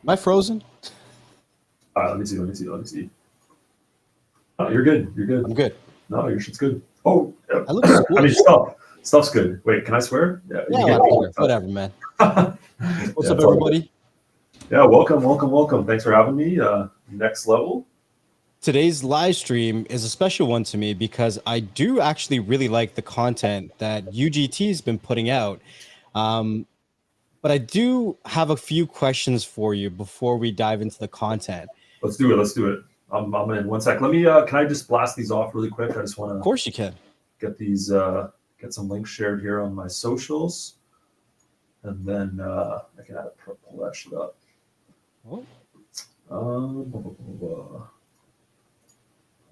Am I frozen? Let me see. Oh, you're good. You're good. I'm good. No, your shit's good. Oh, I look I mean, squished. stuff's good. Wait, can I swear? Yeah, You whatever, man. can. What's Yeah, up, everybody? Yeah, welcome. Thanks for having me. Next level. Today's live stream is a special one to me because I do actually really like the content that UGT has been putting out. But I do have a few questions for you before we dive into the content. Let's do it. I'm in 1 sec. Let me. Can I just blast these off really quick? I just want to. Of course you can. Get these. Get some links shared here on my socials, and then I can pull that shit up. Oh. All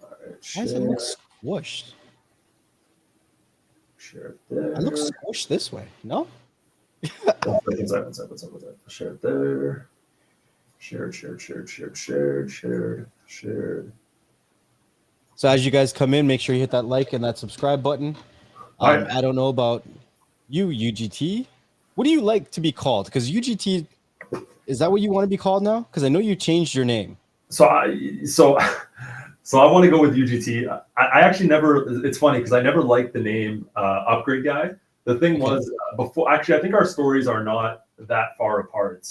right. Why does it look squished? Share it there. I look squished this way. No. One sec. Share it there. Shared. So as you guys come in, make sure you hit that like and that subscribe button. I don't know about you, UGT. What do you like to be called? Because UGT, is that what you want to be called now? Because I know you changed your name. So I want to go with UGT. I actually never. It's funny because I never liked the name Upgrade Guy. The thing was before. Actually, I think our stories are not that far apart,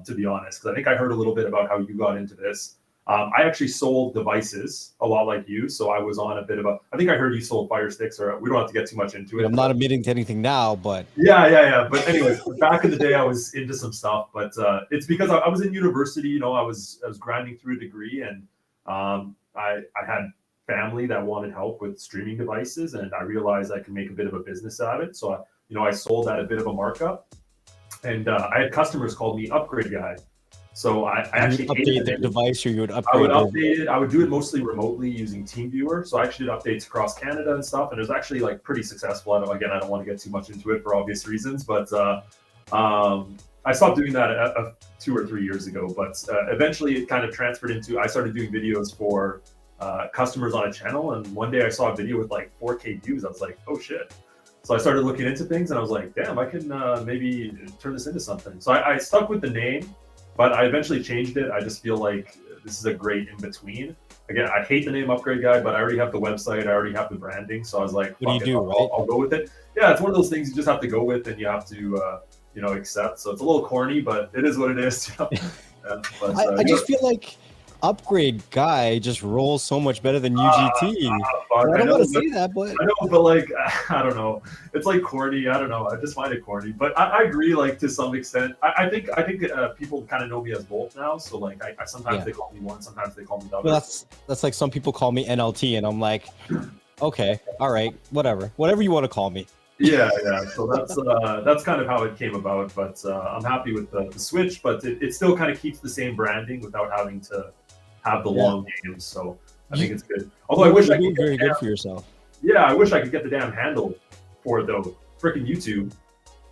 to be honest. Because I think I heard a little bit about how you got into this. I actually sold devices a lot like you, so I was on a bit of a. I think I heard you sold fire sticks, or we don't have to get too much into it. I'm not admitting to anything now, but yeah. But anyways, back in the day, I was into some stuff. But it's because I was in university. You know, I was grinding through a degree, and I had family that wanted help with streaming devices, and I realized I could make a bit of a business out of it. So I sold at a bit of a markup, and I had customers call me Upgrade Guy. So I actually update their device, or you would upgrade. I would update it. I would do it mostly remotely using TeamViewer. So I actually did updates across Canada and stuff, and it was actually like pretty successful. I don't want to get too much into it for obvious reasons, but I stopped doing that 2 or 3 years ago. But eventually, it kind of transferred into I started doing videos for customers on a channel, and one day I saw a video with like 4K views. I was like, oh shit. So I started looking into things, and I was like, damn, I can maybe turn this into something. So I stuck with the name. But I eventually changed it. I just feel like this is a great in-between. Again, I hate the name Upgrade Guy, but I already have the website. I already have the branding. So I was like, I'll go with it. Yeah, it's one of those things you just have to go with, and you have to, accept. So it's a little corny, but it is what it is. I just feel like Upgrade Guy just rolls so much better than UGT. I don't want to say that, but I know, but like I don't know. It's like corny. I don't know. I just find it corny. But I agree, like to some extent. I think people kind of know me as both now. So like I sometimes they call me one, sometimes they call me the other. Well, that's like some people call me NLT, and I'm like, okay, all right, whatever you want to call me. Yeah. So that's kind of how it came about. But I'm happy with the switch. But it still kind of keeps the same branding without having to have the long names. So I think it's good. Although I wish I could very good for yourself. Yeah, I wish I could get the damn handle for it though. Freaking YouTube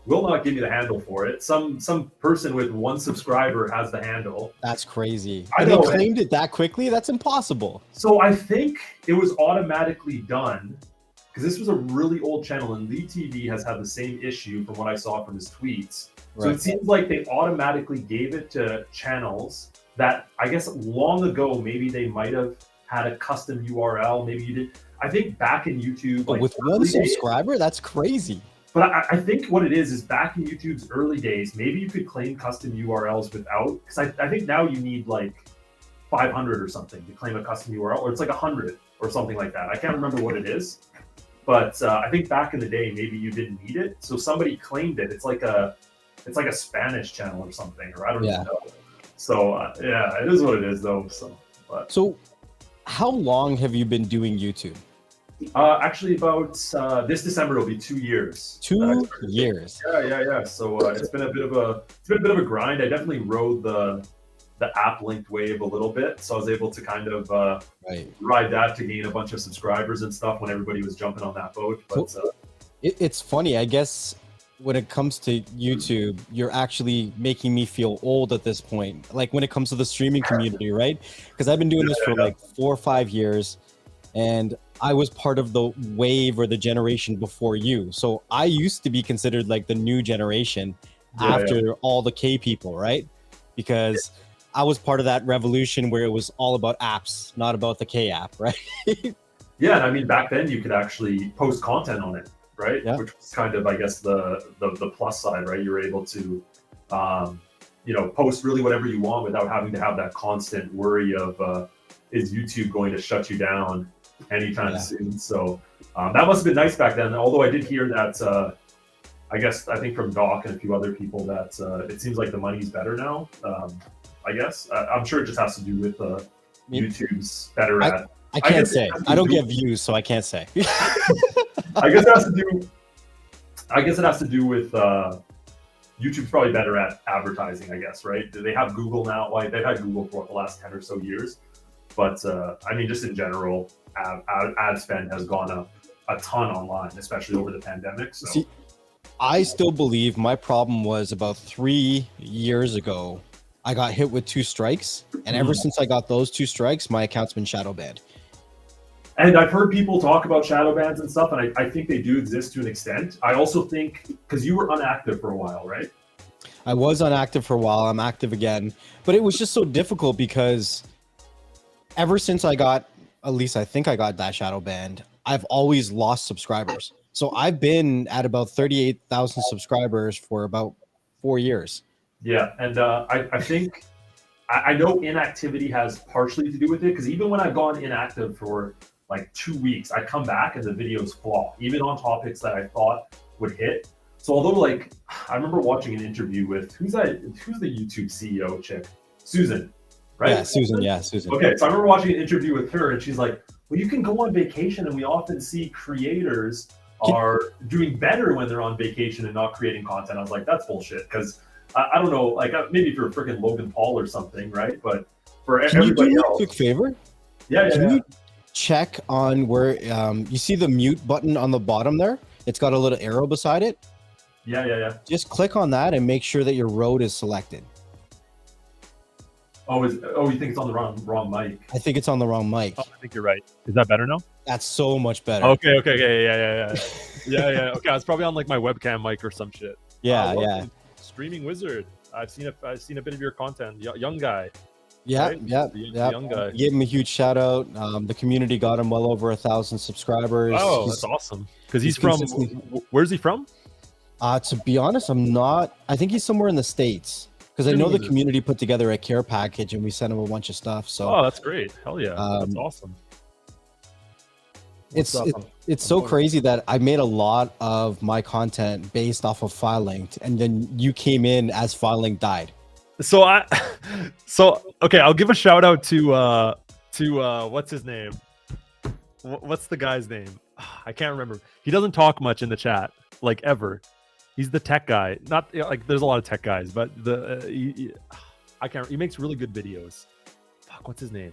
will not give me the handle for it. Some person with 1 subscriber has the handle. That's crazy. I know, they claimed it that quickly? That's impossible. So I think it was automatically done because this was a really old channel, and Lee TV has had the same issue from what I saw from his tweets. So it seems like they automatically gave it to channels that I guess long ago, maybe they might have had a custom URL. Maybe you did. I think back in YouTube, like with 1 subscriber, that's crazy. But I think what it is back in YouTube's early days, maybe you could claim custom URLs without, because I think now you need like 500 or something to claim a custom URL, or it's like 100 or something like that. I can't remember what it is, but I think back in the day, maybe you didn't need it. So somebody claimed it. It's like a Spanish channel or something, or I don't even know. So it is what it is though. So how long have you been doing YouTube? Actually, about this December it'll be 2 years. 2 years. Yeah. So it's been a bit of a grind. I definitely rode the app linked wave a little bit, so I was able to kind of ride that to gain a bunch of subscribers and stuff when everybody was jumping on that boat. But it's funny, I guess. When it comes to YouTube, you're actually making me feel old at this point. Like when it comes to the streaming community, right? Because I've been doing this for like 4 or 5 years, and I was part of the wave or the generation before you. So I used to be considered like the new generation after all the K people, right? Because I was part of that revolution where it was all about apps, not about the K app, right? Yeah, and I mean back then you could actually post content on it, right? Yeah. Which was kind of, I guess, the plus side, right? You were able to, post really whatever you want without having to have that constant worry of is YouTube going to shut you down anytime soon. So that must have been nice back then. Although I did hear that, I think from Doc and a few other people that it seems like the money's better now. I guess I'm sure it just has to do with YouTube's better at. I can't say. I don't get views, so I can't say. I guess it has to do. I guess it has to do with YouTube's probably better at advertising. I guess, right? They have Google now. Like they've had Google for the last 10 or so years, but I mean, just in general, ad spend has gone up a ton online, especially over the pandemic. So. See, I still believe my problem was about 3 years ago. I got hit with 2 strikes, and ever since I got those 2 strikes, my account's been shadow banned. And I've heard people talk about shadow bans and stuff, and I think they do exist to an extent. I also think, because you were unactive for a while, right? I was unactive for a while. I'm active again. But it was just so difficult because ever since I got, at least I think I got that shadow banned, I've always lost subscribers. So I've been at about 38,000 subscribers for about 4 years. Yeah, and I think, I know inactivity has partially to do with it, because even when I've gone inactive for like 2 weeks, I come back and the videos flop, even on topics that I thought would hit. So although, like, I remember watching an interview with who's the YouTube CEO chick, Susan, right? Yeah, Susan. Yeah, Susan. Okay, so I remember watching an interview with her, and she's like, "Well, you can go on vacation, and we often see creators are doing better when they're on vacation and not creating content." I was like, "That's bullshit," because I don't know, like maybe if you're freaking Logan Paul or something, right? But for everybody Can you do me a else, quick favor? yeah. You check on where you see the mute button on the bottom there? It's got a little arrow beside it. Yeah. Just click on that and make sure that your road is selected. Oh, you think it's on the wrong mic? I think it's on the wrong mic. Oh, I think you're right. Is that better now? That's so much better. Okay, yeah. Okay, I was probably on like my webcam mic or some shit. Yeah. Streaming wizard. I've seen a bit of your content. Young guy. Yeah, right? yeah. Young guy. Gave him a huge shout out. The community got him well over 1,000 subscribers. Oh, that's awesome. Because he's from. Where's he from? To be honest, I think he's somewhere in the States. Because I know the community put together a care package and we sent him a bunch of stuff. So oh, that's great. Hell yeah. That's awesome. It's so crazy that I made a lot of my content based off of FileLink, and then you came in as FileLink died. So okay, I'll give a shout out to what's his name? What's the guy's name? I can't remember. He doesn't talk much in the chat, like ever. He's the tech guy. Not like there's a lot of tech guys, but I can't. He makes really good videos. Fuck, what's his name?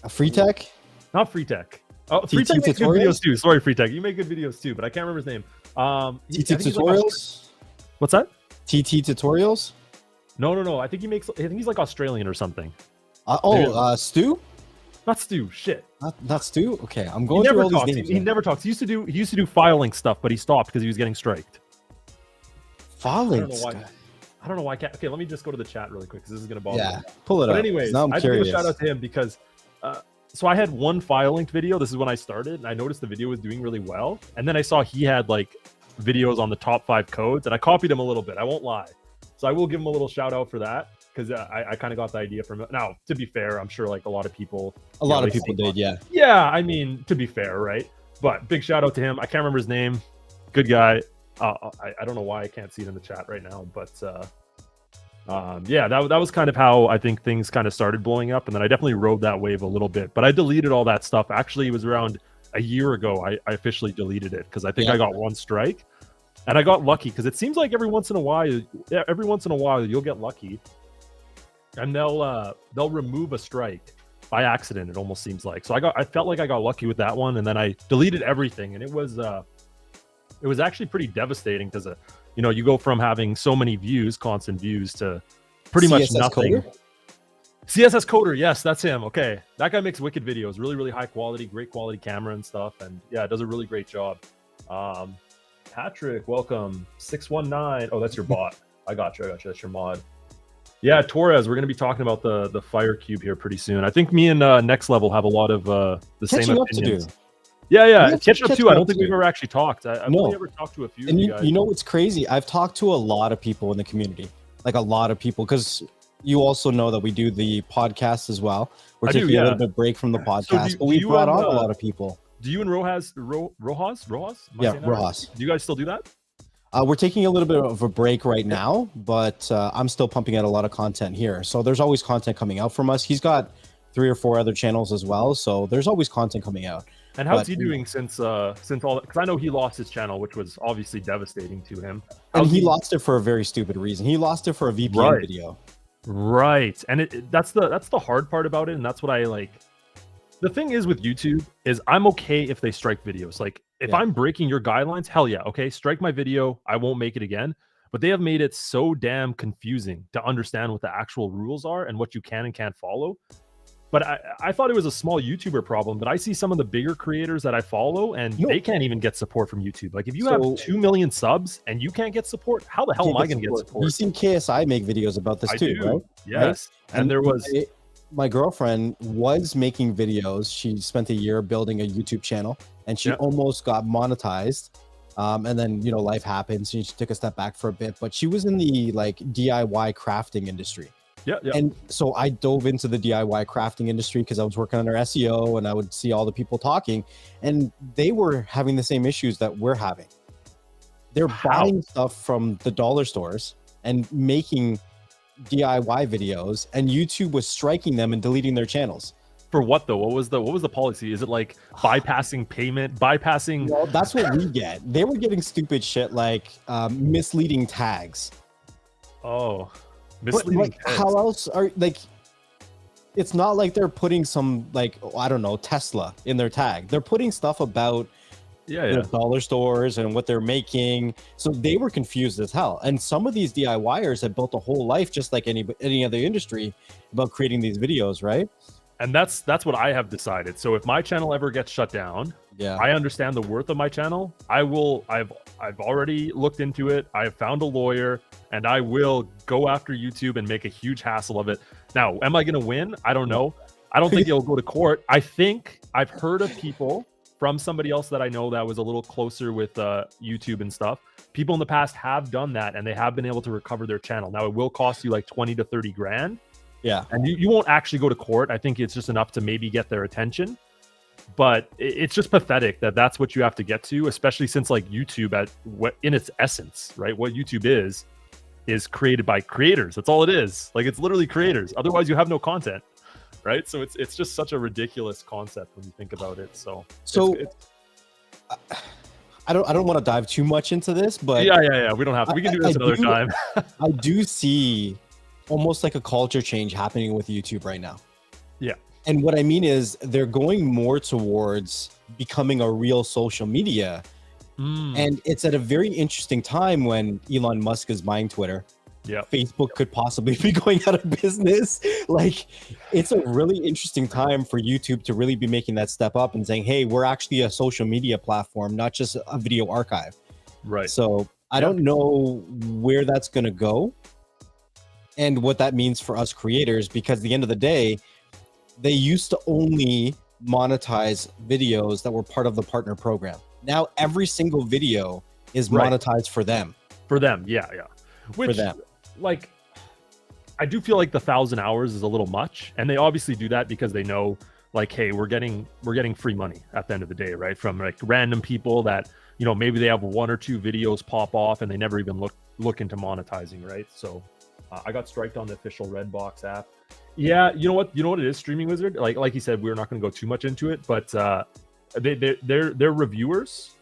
Free Tech? Not Free Tech. Oh, Free Tech makes good videos too. Sorry, Free Tech. You make good videos too, but I can't remember his name. TT Tutorials? What's that? TT Tutorials? No. I think he's like Australian or something. Stu? Not Stu. Shit. Not Stu. Okay, I'm going through all these names. He never talks. He used to do FileLink stuff, but he stopped because he was getting striked. FileLink. I don't know why I can't. Okay, let me just go to the chat really quick because this is gonna bother me. Pull it up. But anyways, now I'm curious. Give a shout out to him because so I had one FileLink video. This is when I started, and I noticed the video was doing really well. And then I saw he had like videos on the top 5 codes, and I copied him a little bit. I won't lie. So I will give him a little shout out for that because I kind of got the idea from it. Now, to be fair, I'm sure like a lot of people did, yeah. Yeah, I mean, to be fair, right? But big shout out to him. I can't remember his name. Good guy. I don't know why I can't see it in the chat right now, but yeah, that was kind of how I think things kind of started blowing up, and then I definitely rode that wave a little bit. But I deleted all that stuff. Actually, it was around a year ago I officially deleted it because I think I got 1 strike, and I got lucky because it seems like every once in a while you'll get lucky, and they'll remove a strike by accident. It almost seems like. So I felt like I got lucky with that one, and then I deleted everything, and it was actually pretty devastating because you go from having so many views, constant views, to pretty much nothing. Coder? CSS Coder, yes, that's him. Okay, that guy makes wicked videos, really, really high quality, great quality camera and stuff, and yeah, does a really great job. Patrick, welcome. 619. Oh, that's your bot. I got you. That's your mod. Yeah, Torres, we're going to be talking about the Fire Cube here pretty soon. I think me and NxTLvL have a lot of the same Catching up to opinions. do. Yeah, We yeah. have Catch up catching too. I up don't think to we've do. ever actually talked. I've No. only ever talked to a few And of you you, guys. you know what's crazy? I've talked to a lot of people in the community, like a lot of people, because you also know that we do the podcast as well. We're I do, taking a yeah. little bit break from the podcast, but do we you brought and, on a lot of people. Do you and Rojas? Am I Yeah, saying that right? Rojas. Do you guys still do that? We're taking a little bit of a break right now, but I'm still pumping out a lot of content here. So there's always content coming out from us. He's got 3 or 4 other channels as well, so there's always content coming out. And how's But- he doing since all that? Because I know he lost his channel, which was obviously devastating to him. And How's he lost it for a very stupid reason. He lost it for a VPN Right. video. Right, and that's the hard part about it, and that's what I like. The thing is with YouTube is I'm okay if they strike videos. Like if Yeah. I'm breaking your guidelines, hell yeah, okay, strike my video. I won't make it again. But they have made it so damn confusing to understand what the actual rules are and what you can and can't follow. But I thought it was a small YouTuber problem, but I see some of the bigger creators that I follow and No. they can't even get support from YouTube. Like if you So- have 2 million subs and you can't get support, how the hell am I going to get support? You've seen KSI make videos about this I too, do. right? Yes. And there was my girlfriend was making videos. She spent a year building a YouTube channel, and she Yeah. almost got monetized. And then life happens, and she took a step back for a bit. But she was in the like DIY crafting industry, yeah. and so I dove into the DIY crafting industry because I was working under SEO, and I would see all the people talking, and they were having the same issues that we're having. They're buying stuff from the dollar stores and making DIY videos, and YouTube was striking them and deleting their channels. For what though? What was the policy? Is it like bypassing payment, bypassing? Well, that's what we get. They were getting stupid shit like misleading tags. Oh, But misleading. like, tags. how else are like? It's not like they're putting some like I don't know Tesla in their tag. They're putting stuff about Yeah. the dollar stores and what they're making. So they were confused as hell. And some of these DIYers have built a whole life, just like any other industry, about creating these videos, right? And that's what I have decided. So if my channel ever gets shut down, Yeah. I understand the worth of my channel. I've already looked into it. I have found a lawyer, and I will go after YouTube and make a huge hassle of it. Now, am I going to win? I don't know. I don't think it'll go to court. I think I've heard of people from somebody else that I know that was a little closer with YouTube and stuff. People in the past have done that, and they have been able to recover their channel. Now, it will cost you like 20 to 30 grand. Yeah. And you won't actually go to court. I think it's just enough to maybe get their attention. But it's just pathetic that that's what you have to get to, especially since like YouTube in its essence, right? What YouTube is created by creators. That's all it is. Like it's literally creators. Otherwise you have no content, right? So it's just such a ridiculous concept when you think about it. So I don't want to dive too much into this, but yeah. We don't have to. We can do this another time. I do see almost like a culture change happening with YouTube right now. Yeah. And what I mean is they're going more towards becoming a real social media. And it's at a very interesting time when Elon Musk is buying Twitter. Yeah. Facebook could possibly be going out of business. Like it's a really interesting time for YouTube to really be making that step up and saying, hey, we're actually a social media platform, not just a video archive. Right. So I don't know where that's going to go and what that means for us creators, because at the end of the day, they used to only monetize videos that were part of the partner program. Now every single video is monetized for them. For them, yeah. Which, for them. Like, I do feel like the 1,000 hours is a little much, and they obviously do that because they know, like, hey, we're getting free money at the end of the day, right? From like random people that maybe they have 1 or 2 videos pop off and they never even look into monetizing, right? So I got striked on the official Redbox app. Yeah, you know what it is, Streaming Wizard. Like you said, we're not going to go too much into it, but they're reviewers.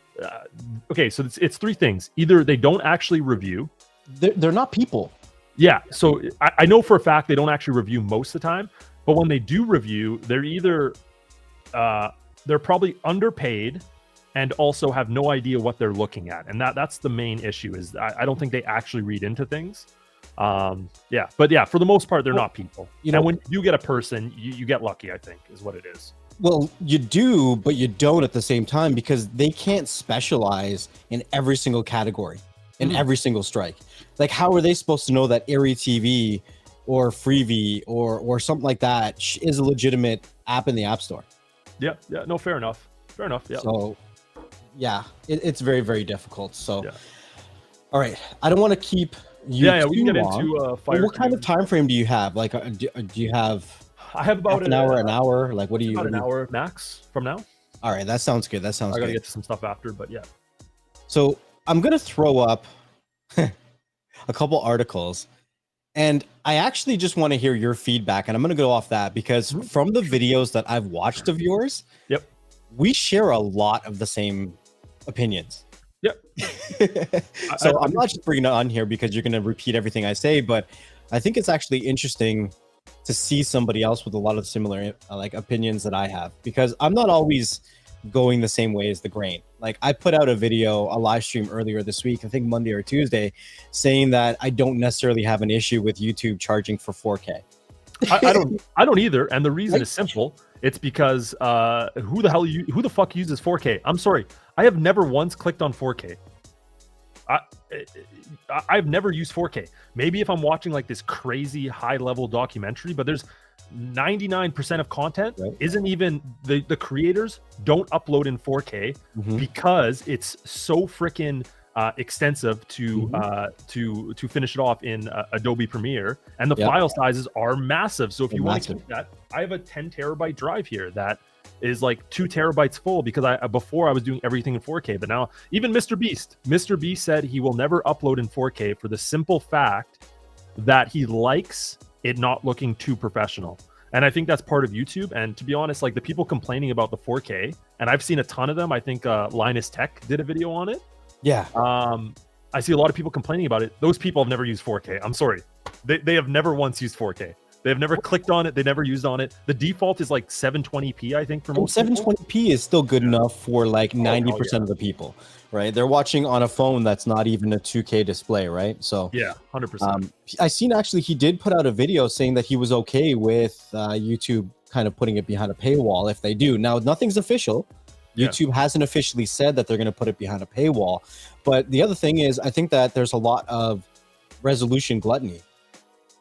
Okay, so it's 3 things. Either they don't actually review. They're not people. Yeah, so I know for a fact they don't actually review most of the time, but when they do review, they're either they're probably underpaid and also have no idea what they're looking at, and that's the main issue. Is I don't think they actually read into things. But for the most part, they're not people. And when you get a person, you get lucky, I think, is what it is. Well, you do, but you don't at the same time, because they can't specialize in every single category, in every single strike. Like, how are they supposed to know that Airy TV or Freevee or something like that is a legitimate app in the App Store. Yeah. No, fair enough. Yeah. So, yeah, it's very, very difficult. So, Yeah. all right, I don't want to keep you. Yeah, we can get long. into fire. What kind of time frame do you have? Like, do you have? I have about an hour. Like, what do you? About an hour max from now. All right, that sounds good. That sounds good. I gotta get to some stuff after, but yeah. So I'm gonna throw up a couple articles, and I actually just want to hear your feedback, and I'm gonna go off that because from the videos that I've watched of yours, yep, we share a lot of the same opinions. Yep. So I'm not just bringing it on here because you're gonna repeat everything I say, but I think it's actually interesting to see somebody else with a lot of similar like opinions that I have, because I'm not always going the same way as the grain. Like I put out a live stream earlier this week, I think Monday or Tuesday, saying that I don't necessarily have an issue with YouTube charging for 4K. I don't either, and the reason is simple. It's because who the fuck uses 4K? I'm sorry, I have never once clicked on 4K. I've never used 4K. Maybe if I'm watching like this crazy high level documentary, but there's 99% of content isn't even the creators don't upload in 4K because it's so freaking extensive to finish it off in Adobe Premiere, and the file sizes are massive. So if you want to keep that, I have a 10 terabyte drive here that is like 2 terabytes full, because before I was doing everything in 4K, but now even Mr. Beast said he will never upload in 4K for the simple fact that he likes it not looking too professional. And I think that's part of YouTube. And to be honest, like the people complaining about the 4K, and I've seen a ton of them. I think Linus Tech did a video on it. Yeah. I see a lot of people complaining about it. Those people have never used 4K. I'm sorry. They have never once used 4K. They have never clicked on it. They never used on it. The default is like 720p, I think, for most 720p is still good enough for like 90% of the people, right? They're watching on a phone that's not even a 2K display, right? So yeah, 100%. I seen actually he did put out a video saying that he was okay with YouTube kind of putting it behind a paywall if they do. Now, nothing's official. YouTube hasn't officially said that they're going to put it behind a paywall. But the other thing is, I think that there's a lot of resolution gluttony,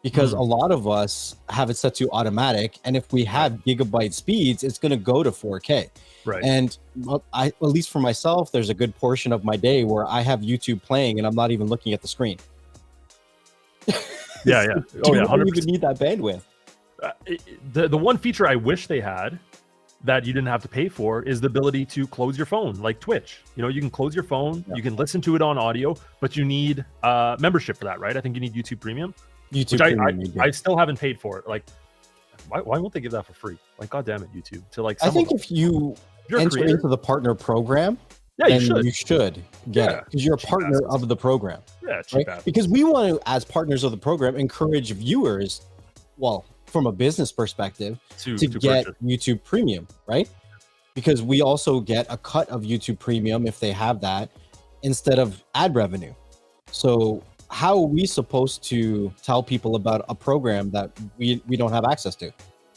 because a lot of us have it set to automatic, and if we have gigabyte speeds, it's going to go to 4K. Right. And at least for myself, there's a good portion of my day where I have YouTube playing and I'm not even looking at the screen. Yeah. Oh yeah, 100%. Don't even need that bandwidth. The one feature I wish they had that you didn't have to pay for is the ability to close your phone, like Twitch. You know, you can close your phone, you can listen to it on audio, but you need membership for that, right? I think you need YouTube Premium. Which I still haven't paid for it. Like, why won't they give that for free? Like, God damn it, YouTube. To like, I think if you enter into the partner program, then you should get it, because you're a partner of the program. Yeah, cheap ass. Because we want to, as partners of the program, encourage viewers, well, from a business perspective, to get purchase YouTube Premium, right? Because we also get a cut of YouTube Premium if they have that, instead of ad revenue. So how are we supposed to tell people about a program that we don't have access to?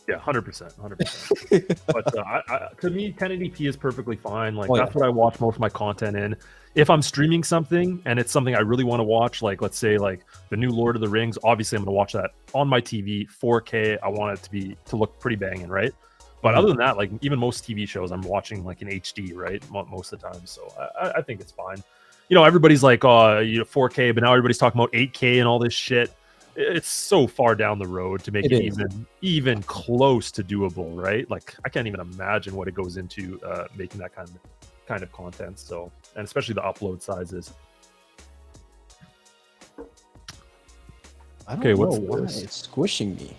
Yeah, 100%. But to me, 1080p is perfectly fine. Like that's what I watch most of my content in. If I'm streaming something and it's something I really want to watch, like let's say like the new Lord of the Rings, obviously I'm going to watch that on my TV, 4K. I want it to look pretty banging, right? But other than that, like even most TV shows, I'm watching like in HD, right? Most of the time. So I think it's fine. You know, everybody's like, oh, 4K, but now everybody's talking about 8K and all this shit. It's so far down the road to make it even close to doable, right? Like, I can't even imagine what it goes into making that kind of content. So, and especially the upload sizes. I don't know why it's squishing me.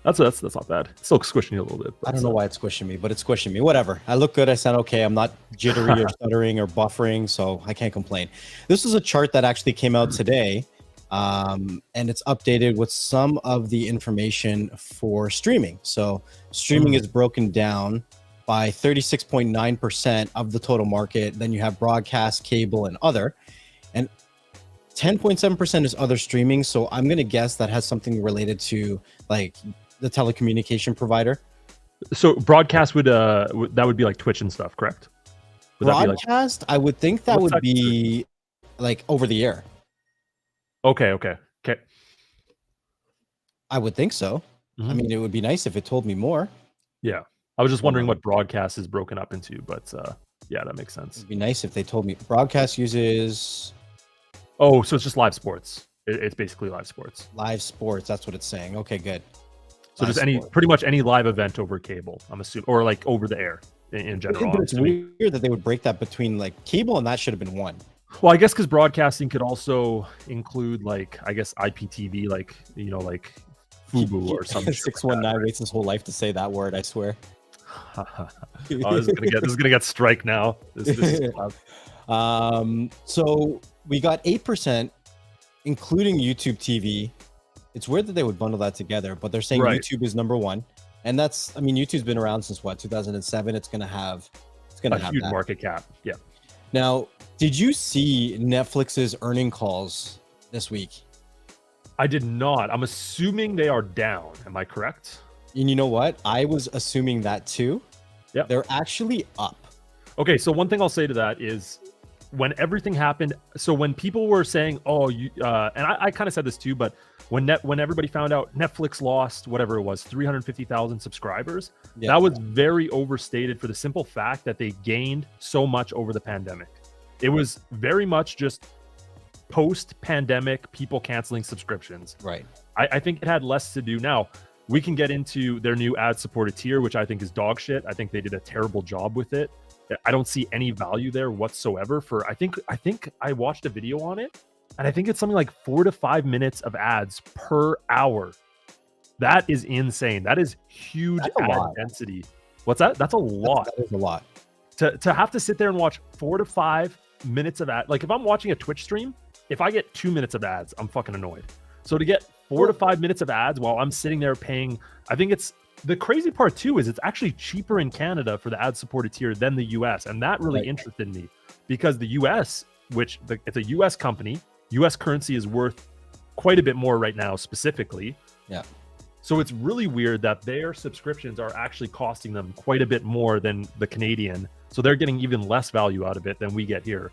That's not bad. It's still squishing you a little bit. I don't know why it's squishing me, but it's squishing me. Whatever. I look good. I sound okay. I'm not jittery or stuttering or buffering, so I can't complain. This is a chart that actually came out today, and it's updated with some of the information for streaming. So streaming is broken down by 36.9% of the total market. Then you have broadcast, cable, and other. And 10.7% is other streaming. So I'm going to guess that has something related to like the telecommunication provider. So broadcast would be like Twitch and stuff, correct? Broadcast, I would think that would be like over the air. Okay. I would think so. I mean, it would be nice if it told me more. Yeah. I was just wondering what broadcast is broken up into, but yeah, that makes sense. It'd be nice if they told me. Broadcast uses Oh, so it's just live sports. It's basically live sports. live sports. That's what it's saying. Okay, good. So Live just sport. pretty much any live event over cable, I'm assuming, or like over the air in general. But it's weird that they would break that between like cable and that should have been one. Well, I guess because broadcasting could also include like, I guess IPTV, like, you know, like Fubu or something. 619 waits his whole life to say that word, I swear. Oh, this is gonna get strike now. This is so we got 8%, including YouTube TV. It's weird that they would bundle that together, but they're saying Right. YouTube is number one, and that's, I mean, YouTube's been around since what, 2007. It's gonna have a huge that. market cap. Yeah. Now, did you see Netflix's earning calls this week? I did not. I'm assuming they are down. Am I correct? And you know what? I was assuming that too. Yep. They're actually up. Okay, so one thing I'll say to that is when everything happened, so when people were saying, oh, you, and I kind of said this too, but when everybody found out Netflix lost whatever it was, 350,000 subscribers, Yeah. that was very overstated for the simple fact that they gained so much over the pandemic. It was very much just post-pandemic people canceling subscriptions. Right. I think it had less to do. Now, we can get into their new ad-supported tier, which I think is dog shit. I think they did a terrible job with it. I don't see any value there whatsoever. For I think I watched a video on it, and I think it's something like 4 to 5 minutes of ads per hour. That is insane. That is huge ad density. What's that? That's a lot. That is a lot. To have to sit there and watch 4 to 5 minutes of ad. Like if I'm watching a Twitch stream, if I get 2 minutes of ads, I'm fucking annoyed. So to get 4 to 5 minutes of ads while I'm sitting there paying, I think it's the crazy part too is it's actually cheaper in Canada for the ad-supported tier than the US, and that really interested me because the US, it's a US company, US currency is worth quite a bit more right now specifically. Yeah. So it's really weird that their subscriptions are actually costing them quite a bit more than the Canadian. So they're getting even less value out of it than we get here.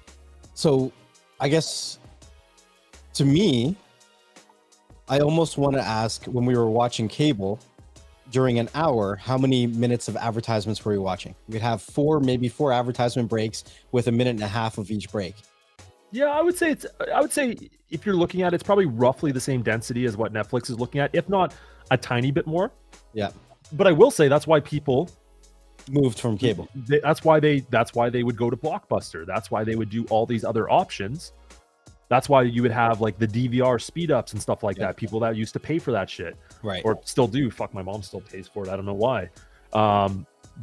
So I guess to me, I almost want to ask, when we were watching cable during an hour, how many minutes of advertisements were we watching? We'd have maybe four advertisement breaks with a minute and a half of each break. Yeah, I would say if you're looking at it, it's probably roughly the same density as what Netflix is looking at, if not a tiny bit more. Yeah. But I will say that's why people moved from cable. That's why they would go to Blockbuster. That's why they would do all these other options. That's why you would have like the DVR speed ups and stuff like that. People that used to pay for that shit, right? Or still do. Fuck, my mom still pays for it. I don't know why.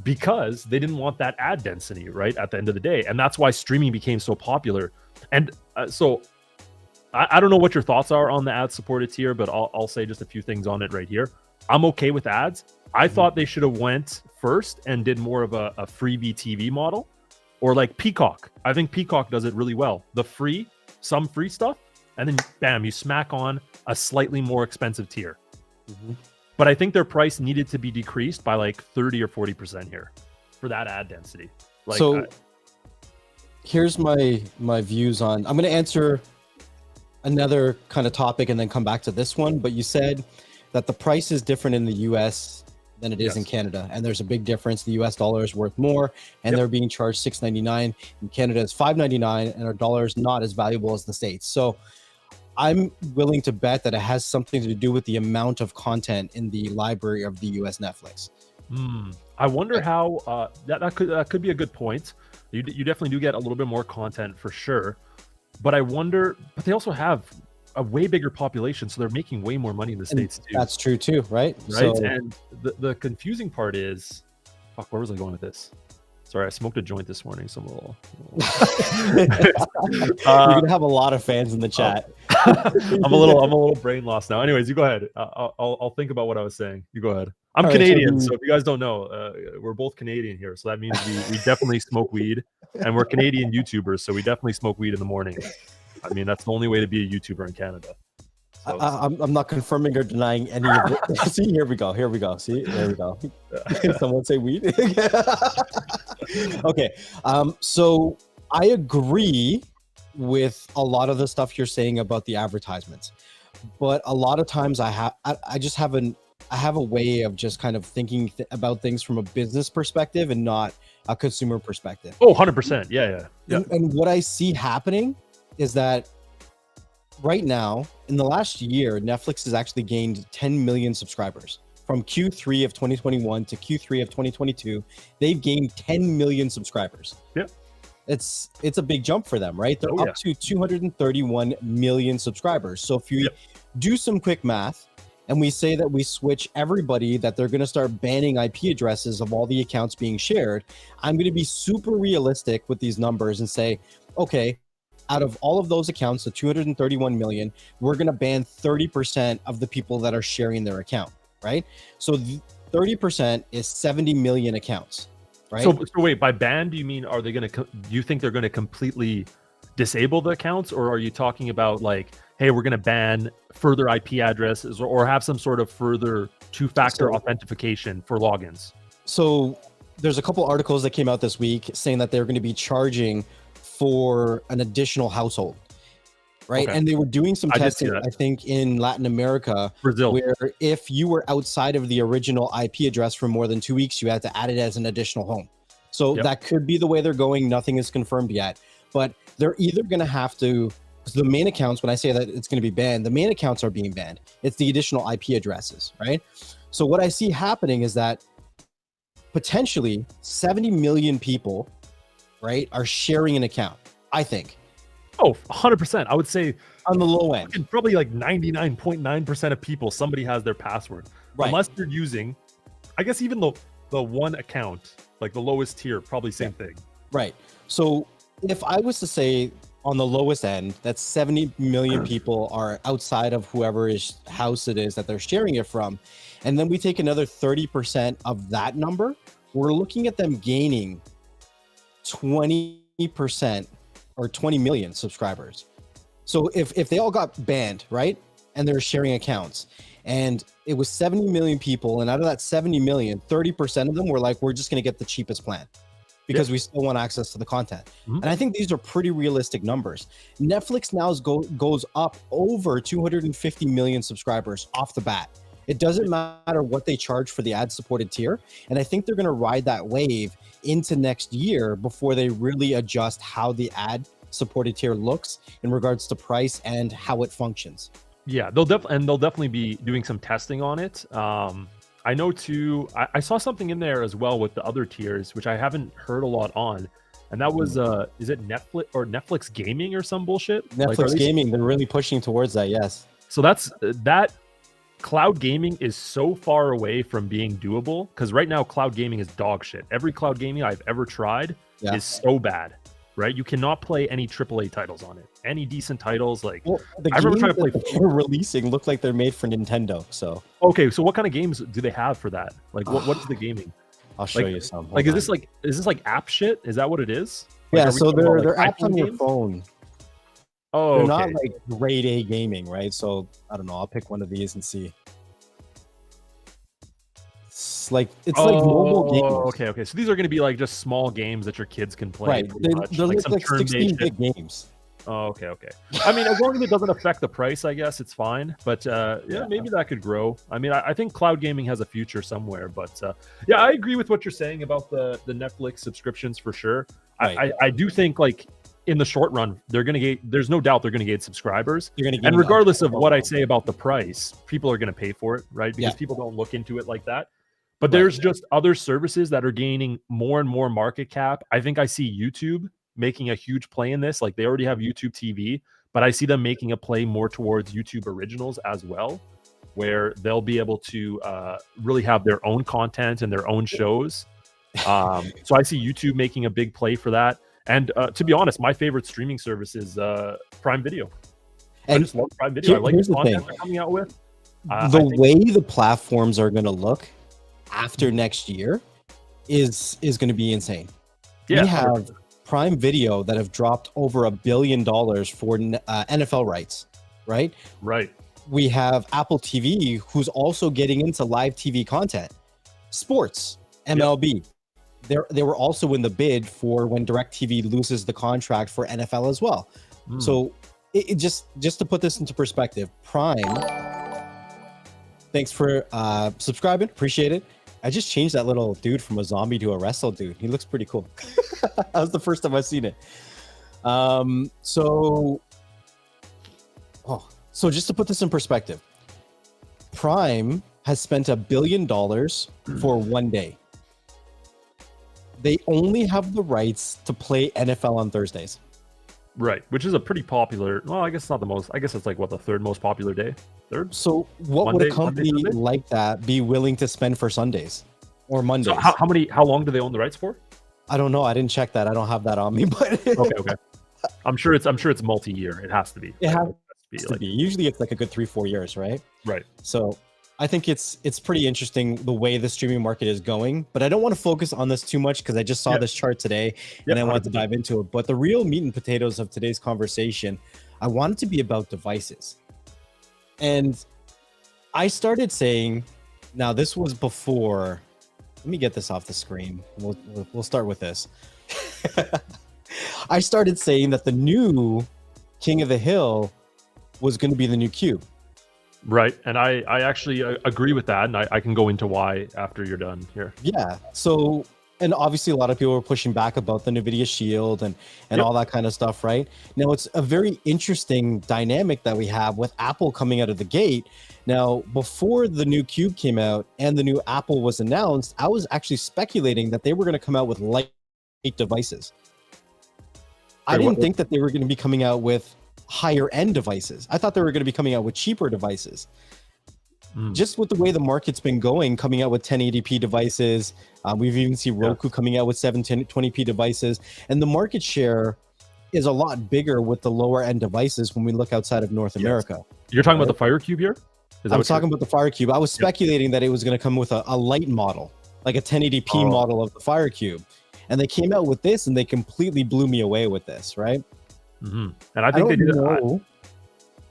Because they didn't want that ad density, right? At the end of the day, and that's why streaming became so popular. And so, I don't know what your thoughts are on the ad-supported tier, but I'll say just a few things on it right here. I'm okay with ads. I thought they should have went first and did more of a freebie TV model, or like Peacock. I think Peacock does it really well. Some free stuff, and then bam, you smack on a slightly more expensive tier. But I think their price needed to be decreased by like 30 or 40% here for that ad density. Like, so here's my views on, I'm going to answer another kind of topic and then come back to this one. But you said that the price is different in the US than it is in Canada, and there's a big difference. The US dollar is worth more, and they're being charged $6.99. In Canada, it's $5.99, and our dollar is not as valuable as the States. So I'm willing to bet that it has something to do with the amount of content in the library of the US Netflix. I wonder how that could be a good point. You definitely do get a little bit more content for sure, but I wonder. But they also have a way bigger population, so they're making way more money in the States too. That's true too, right? Right. So, and the confusing part is, fuck, where was I going with this? Sorry, I smoked a joint this morning, so I'm a little... You're gonna have a lot of fans in the chat. I'm a little brain lost now. Anyways, you go ahead. I'll think about what I was saying. You go ahead. I'm Canadian, so if you guys don't know, we're both Canadian here, so that means we definitely smoke weed, and we're Canadian YouTubers, so we definitely smoke weed in the morning. I mean, that's the only way to be a YouTuber in Canada. So I'm not confirming or denying any of it. See, here we go. See, there we go. Someone say weed. Okay. So I agree with a lot of the stuff you're saying about the advertisements, but a lot of times I have a way of just kind of thinking about things from a business perspective and not a consumer perspective. Oh, 100%. Yeah. And what I see happening is that right now, in the last year, Netflix has actually gained 10 million subscribers. From Q3 of 2021 to Q3 of 2022, they've gained 10 million subscribers. Yep. It's a big jump for them, right? They're up to 231 million subscribers. So if you do some quick math, and we say that we switch everybody, that they're going to start banning IP addresses of all the accounts being shared, I'm going to be super realistic with these numbers and say, okay, out of all of those accounts, the 231 million, we're going to ban 30% of the people that are sharing their account, right? So 30% is 70 million accounts, right? So wait, by ban, do you mean, are they going to, do you think they're going to completely disable the accounts, or are you talking about like, hey, we're going to ban further IP addresses or have some sort of further two-factor authentication for logins? So there's a couple articles that came out this week saying that they're going to be charging for an additional household, right? Okay. And they were doing some testing, I think, in Latin America, Brazil, where if you were outside of the original IP address for more than 2 weeks, you had to add it as an additional home. So that could be the way they're going. Nothing is confirmed yet, but they're either going to have to, because the main accounts, when I say that it's going to be banned, the main accounts are being banned. It's the additional IP addresses, right? So what I see happening is that potentially 70 million people, right, are sharing an account, I think. Oh, 100%. I would say on the low end, probably like 99.9% of people, somebody has their password. Right. Unless you're using, I guess even the one account, like the lowest tier, probably same thing. Right. So if I was to say on the lowest end, that 70 million people are outside of whoever's house it is that they're sharing it from, and then we take another 30% of that number, we're looking at them gaining 20% or 20 million subscribers. So if they all got banned, right, and they're sharing accounts, and it was 70 million people, and out of that 70 million, 30% of them were like, we're just going to get the cheapest plan, because we still want access to the content. And I think these are pretty realistic numbers. Netflix now goes up over 250 million subscribers off the bat. It doesn't matter what they charge for the ad-supported tier. And I think they're going to ride that wave into next year before they really adjust how the ad-supported tier looks in regards to price and how it functions. Yeah, they'll definitely be doing some testing on it. I know too, I saw something in there as well with the other tiers, which I haven't heard a lot on. And that was, is it Netflix Gaming or some bullshit? Netflix Gaming, they're really pushing towards that, yes. So that cloud gaming is so far away from being doable, because right now cloud gaming is dog shit. Every cloud gaming I've ever tried is so bad, right? You cannot play any AAA titles on it. Any decent titles, like I remember trying to play. They're releasing look like they're made for Nintendo. So okay, so what kind of games do they have for that? Like what is the gaming? I'll show you some. Like is this like app shit? Is that what it is? Yeah, so they're apps on your phone. Oh, they're not like grade A gaming, right? So I don't know. I'll pick one of these and see. It's like mobile games. Okay. So these are going to be like just small games that your kids can play. Right. They're like 16-bit games. Oh, okay. I mean, as long as it doesn't affect the price, I guess it's fine. But maybe that could grow. I mean, I think cloud gaming has a future somewhere. But I agree with what you're saying about the Netflix subscriptions for sure. Right. I do think like in the short run, there's no doubt they're going to get subscribers. And regardless of what I say about the price, people are going to pay for it, right? Because people don't look into it like that. But there's just other services that are gaining more and more market cap. I think I see YouTube making a huge play in this. Like they already have YouTube TV, but I see them making a play more towards YouTube originals as well, where they'll be able to really have their own content and their own shows. So I see YouTube making a big play for that. And to be honest, my favorite streaming service is Prime Video. I just love Prime Video. I like the content they're coming out with. The way the platforms are going to look after next year is going to be insane. We have Prime Video that have dropped over $1 billion for NFL rights, right? Right. We have Apple TV, who's also getting into live TV content. Sports, MLB. They were also in the bid for when DirecTV loses the contract for NFL as well. So it just to put this into perspective, Prime, thanks for subscribing, appreciate it. I just changed that little dude from a zombie to a wrestle dude. He looks pretty cool. That was the first time I've seen it. So just to put this in perspective, Prime has spent $1 billion for one day. They only have the rights to play NFL on Thursdays. Right, which is a pretty popular. Well, I guess it's not the most. I guess it's like what, the third most popular day. Third. So what would a company like that be willing to spend for Sundays or Mondays? So how long do they own the rights for? I don't know. I didn't check that. I don't have that on me. But okay. I'm sure it's multi-year. It has to be. It has to be. Usually it's like a good 3-4 years, right? Right. So I think it's pretty interesting the way the streaming market is going, but I don't want to focus on this too much because I just saw this chart today and I wanted to dive into it. But the real meat and potatoes of today's conversation, I want it to be about devices. And I started saying, now this was before, let me get this off the screen. We'll start with this. I started saying that the new King of the Hill was going to be the new Cube. Right. And I actually agree with that. And I can go into why after you're done here. Yeah. So, and obviously a lot of people were pushing back about the Nvidia Shield and all that kind of stuff, right? Now, it's a very interesting dynamic that we have with Apple coming out of the gate. Now, before the new Cube came out and the new Apple was announced, I was actually speculating that they were going to come out with light devices. I didn't think that they were going to be coming out with higher end devices. I thought they were going to be coming out with cheaper devices. Just with the way the market's been going, coming out with 1080p devices. We've even seen Roku coming out with 720p devices. And the market share is a lot bigger with the lower end devices when we look outside of North America. You're talking about the Fire Cube here? I'm talking about the Fire Cube. I was speculating that it was going to come with a light model, like a 1080p model of the Fire Cube. And they came out with this and they completely blew me away with this, right? And I think they did it.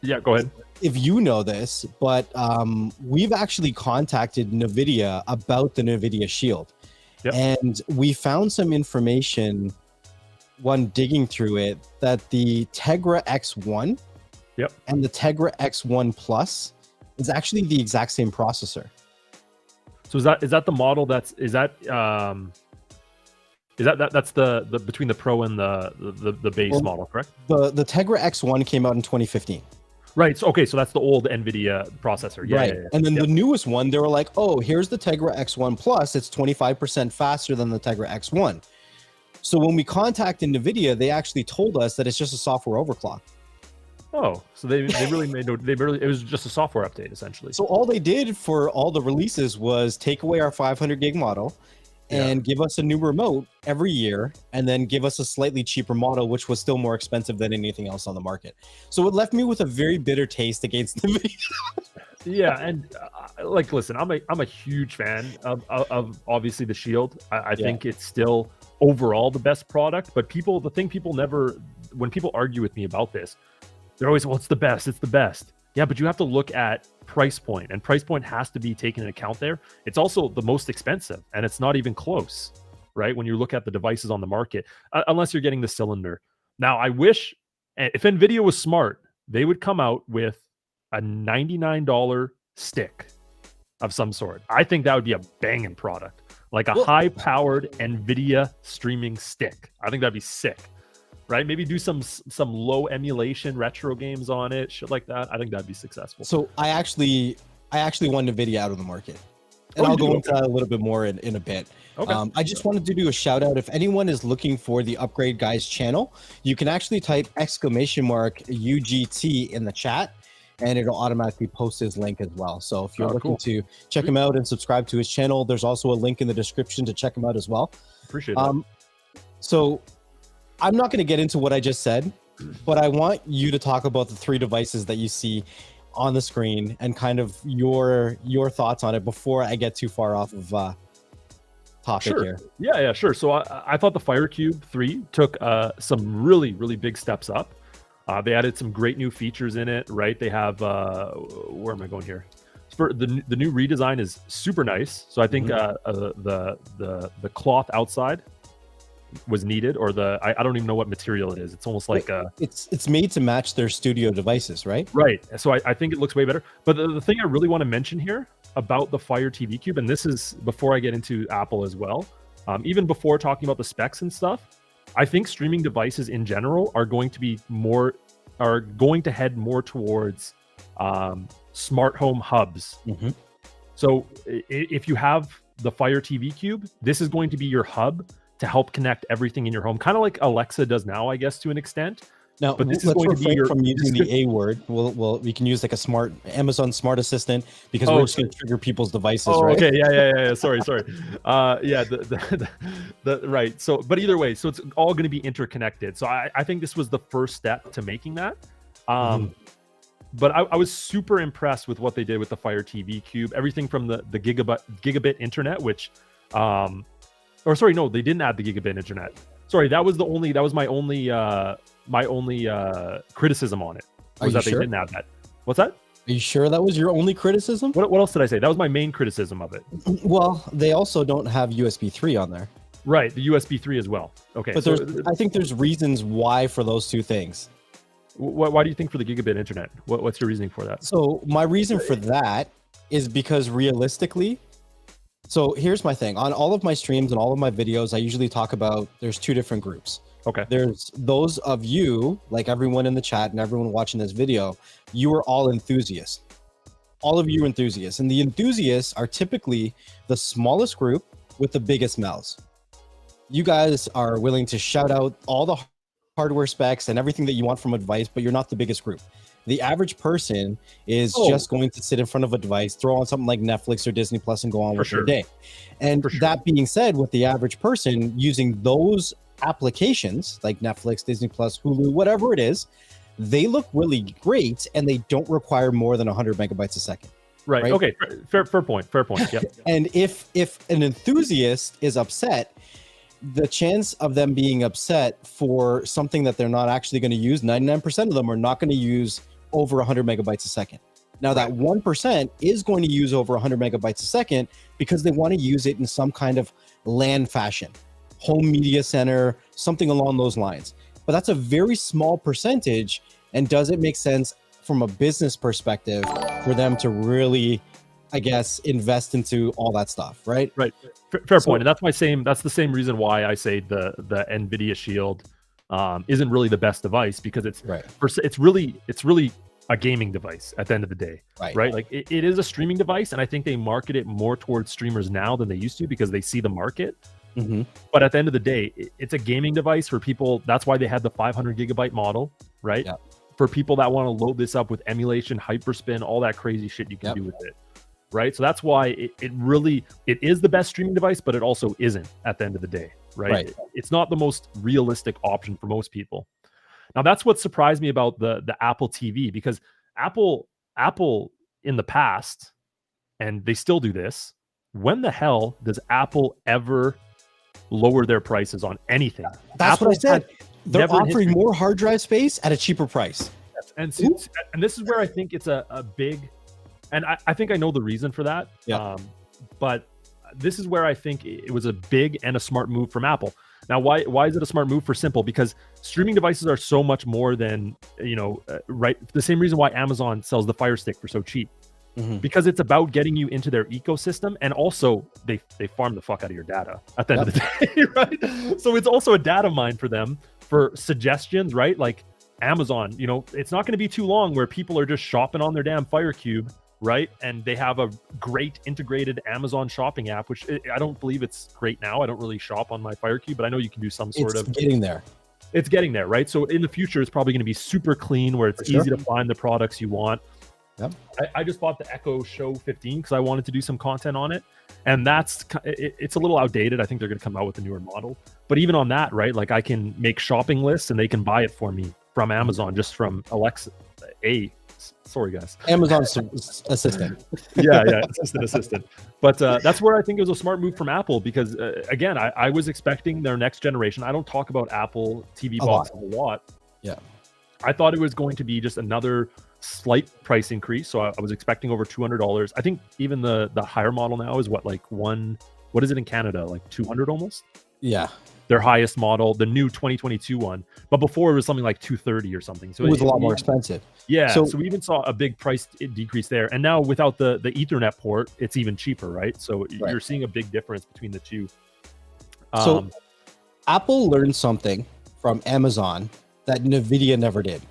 Yeah, go ahead. If you know this, but we've actually contacted Nvidia about the Nvidia Shield. And we found some information, one digging through it, that the Tegra X1 and the Tegra X1 Plus is actually the exact same processor. So is that the model that's the between the Pro and the base model, correct? The Tegra X1 came out in 2015. Right. So, okay. So that's the old Nvidia processor. Yeah. And then the newest one, they were like, oh, here's the Tegra X1 Plus. It's 25% faster than the Tegra X1. So when we contacted Nvidia, they actually told us that it's just a software overclock. Oh, so they really it was just a software update essentially. So all they did for all the releases was take away our 500 gig model and give us a new remote every year, and then give us a slightly cheaper model, which was still more expensive than anything else on the market. So it left me with a very bitter taste against Nvidia. Yeah, and listen, I'm a huge fan of obviously the Shield. I think it's still overall the best product, but when people argue with me about this, they're always, well, it's the best. Yeah, but you have to look at price point, and price point has to be taken into account there. It's also the most expensive, and it's not even close, right? When you look at the devices on the market, unless you're getting the cylinder. Now, I wish, if Nvidia was smart, they would come out with a $99 stick of some sort. I think that would be a banging product, like a high-powered Nvidia streaming stick. I think that'd be sick. Right? Maybe do some low emulation retro games on it, shit like that. I think that'd be successful. So I actually want Nvidia out of the market, and I'll go into that a little bit more in a bit. Okay. I just wanted to do a shout out. If anyone is looking for the Upgrade Guys channel, you can actually type !UGT in the chat, and it'll automatically post his link as well. So if you're looking to check him out and subscribe to his channel, there's also a link in the description to check him out as well. Appreciate that. So I'm not going to get into what I just said, but I want you to talk about the three devices that you see on the screen and kind of your thoughts on it before I get too far off of topic here. Yeah, sure. So I thought the Fire Cube 3 took some really, really big steps up. They added some great new features in it, right? They have, where am I going here? For the new redesign is super nice. So I think the cloth outside was needed, or I don't even know what material it is. It's almost like it's made to match their studio devices, right? Right. So I think it looks way better. But the thing I really want to mention here about the Fire TV Cube, and this is before I get into Apple as well, even before talking about the specs and stuff, I think streaming devices in general are going to head more towards smart home hubs. Mm-hmm. So if you have the Fire TV Cube, this is going to be your hub to help connect everything in your home, kind of like Alexa does now, I guess, to an extent. Now, but this let's is going to be refrain from using the A word. We can use like a Amazon smart assistant, because we're just going to trigger people's devices, right? Okay, yeah. Sorry. Yeah, right. So, but either way, so it's all going to be interconnected. So I think this was the first step to making that. But I was super impressed with what they did with the Fire TV Cube. Everything from the gigabit internet, which, or sorry, no, they didn't add the gigabit internet. Sorry, that was my only criticism on it, was that they didn't add that. What's that? Are you sure that was your only criticism? What else did I say? That was my main criticism of it. Well, they also don't have USB 3 on there. Right, the USB 3 as well. Okay, but I think there's reasons why for those two things. Why do you think for the gigabit internet? What's your reasoning for that? So my reason for that is because realistically, so here's my thing. On all of my streams and all of my videos, I usually talk about there's two different groups. Okay. There's those of you, like everyone in the chat and everyone watching this video, you are all enthusiasts. All of you are enthusiasts. And the enthusiasts are typically the smallest group with the biggest mouths. You guys are willing to shout out all the hardware specs and everything that you want from a device, but you're not the biggest group. The average person is just going to sit in front of a device, throw on something like Netflix or Disney Plus and go on with their day. And that being said, with the average person using those applications like Netflix, Disney Plus, Hulu, whatever it is, they look really great and they don't require more than 100 megabytes a second. Right. Okay. Fair point. Yeah. And if an enthusiast is upset, the chance of them being upset for something that they're not actually going to use, 99% of them are not going to use over 100 megabytes a second. Now that 1% is going to use over 100 megabytes a second because they want to use it in some kind of LAN fashion, home media center, something along those lines. But that's a very small percentage. And does it make sense from a business perspective for them to really, I guess, invest into all that stuff, right? Right. Fair point. And that's the same reason why I say the Nvidia Shield isn't really the best device, because it's really a gaming device at the end of the day, right? Like it is a streaming device, and I think they market it more towards streamers now than they used to because they see the market. But at the end of the day, it's a gaming device for people. That's why they had the 500 gigabyte model, right? For people that want to load this up with emulation, hyperspin, all that crazy shit you can do with it, right? So that's why it is the best streaming device, but it also isn't at the end of the day, right? It's not the most realistic option for most people. Now, that's what surprised me about the Apple TV, because Apple in the past, and they still do this, when the hell does Apple ever lower their prices on anything? That's Apple what I said. They're offering more hard drive space at a cheaper price. And this is where I think it's a big, and I think I know the reason for that. But this is where I think it was a big and a smart move from Apple. Now, why is it a smart move? For simple, because streaming devices are so much more than, right? The same reason why Amazon sells the Fire Stick for so cheap. Because it's about getting you into their ecosystem, and also they farm the fuck out of your data at the end of the day, right? So it's also a data mine for them for suggestions, right? Like Amazon, it's not going to be too long where people are just shopping on their damn Fire Cube, right? And they have a great integrated Amazon shopping app, which I don't believe it's great now. I don't really shop on my Fire Cube, but I know you can do some sort of. It's getting there. It's getting there, right? So in the future, it's probably going to be super clean, where it's easy to find the products you want. I just bought the Echo Show 15 because I wanted to do some content on it, and it's a little outdated. I think they're going to come out with a newer model, but even on that, right? Like I can make shopping lists and they can buy it for me from Amazon, just from Alexa. Sorry guys, Amazon assistant. assistant. But that's where I think it was a smart move from Apple, because again, I was expecting their next generation. I don't talk about Apple TV boxes a lot. I thought it was going to be just another slight price increase. So I was expecting over $200. I think even the higher model now is what is it in Canada? Like 200 almost? Yeah. their highest model, the new 2022 one. But before it was something like 230 or something. So it was a lot more expensive. Yeah. So So we even saw a big price decrease there. And now without the Ethernet port, it's even cheaper, right? So you're seeing a big difference between the two. So Apple learned something from Amazon that Nvidia never did.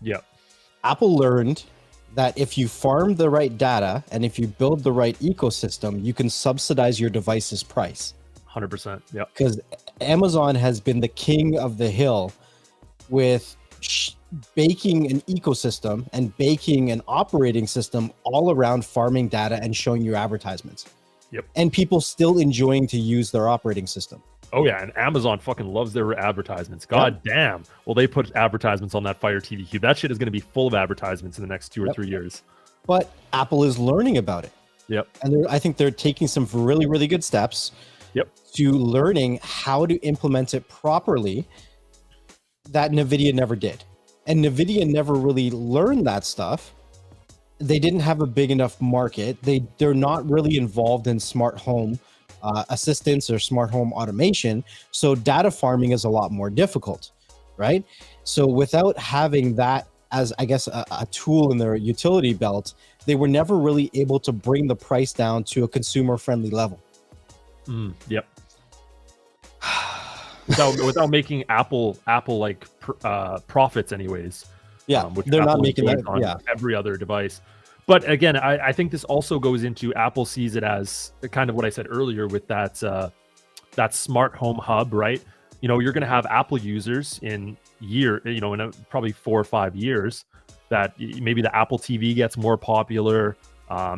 Yeah. Apple learned that if you farm the right data and if you build the right ecosystem, you can subsidize your device's price. 100%. Yeah. Because Amazon has been the king of the hill with baking an ecosystem and baking an operating system all around farming data and showing you advertisements. Yep. And people still enjoying to use their operating system. Oh yeah, and Amazon fucking loves their advertisements. God damn. Well, they put advertisements on that Fire TV Cube. That shit is going to be full of advertisements in the next 2 or 3 years. But Apple is learning about it. Yep. And I think they're taking some really, really good steps to learning how to implement it properly that NVIDIA never did. And NVIDIA never really learned that stuff. They didn't have a big enough market. They're not really involved in smart home assistance or smart home automation. So data farming is a lot more difficult, right? So without having that as, I guess, a tool in their utility belt, they were never really able to bring the price down to a consumer-friendly level. Yep. without making Apple like profits anyways. Yeah, which they're Apple not making that on every other device. But again, I think this also goes into Apple sees it as kind of what I said earlier with that smart home hub, right? You know, you're going to have Apple users in probably 4 or 5 years that maybe the Apple TV gets more popular.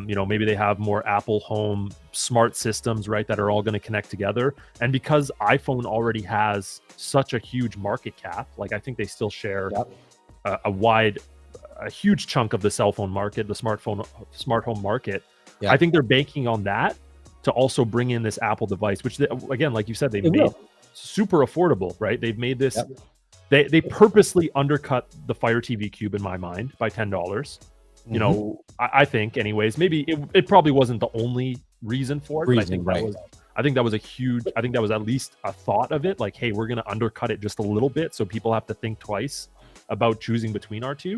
Maybe they have more Apple Home smart systems, right, that are all going to connect together. And because iPhone already has such a huge market cap, like I think they still share a huge chunk of the cell phone market, the smart home market. I think they're banking on that to also bring in this Apple device, which again, like you said, they made super affordable, right? They've made this, they purposely undercut the Fire TV Cube in my mind by $10. You know, I think anyways, maybe it probably wasn't the only reason for it, but I think that was I think that was at least a thought of it. Like, hey, we're going to undercut it just a little bit so people have to think twice about choosing between our two.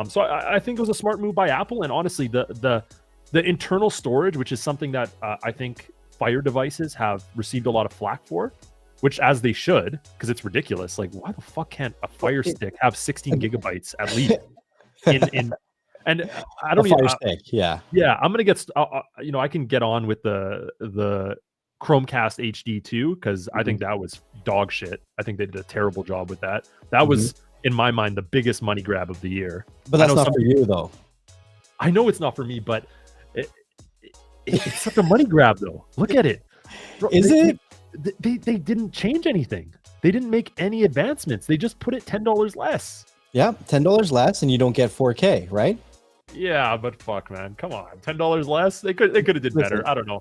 So I think it was a smart move by Apple. And honestly, the internal storage, which is something that I think Fire devices have received a lot of flack for, which as they should, because it's ridiculous. Like, why the fuck can't a Fire Stick have 16 gigabytes at least in and I don't even stick, I'm gonna get I can get on with the Chromecast HD too, because I think that was dog shit. I think they did a terrible job with that. That was, in my mind, the biggest money grab of the year. But that's not for you though. I know it's not for me, but it's such a money grab though. Look at it. Bro, they didn't change anything. They didn't make any advancements. They just put it $10 less. Yeah, $10 less, and you don't get 4K, right? Yeah, but fuck, man, come on, $10 less. They could have did better. I don't know.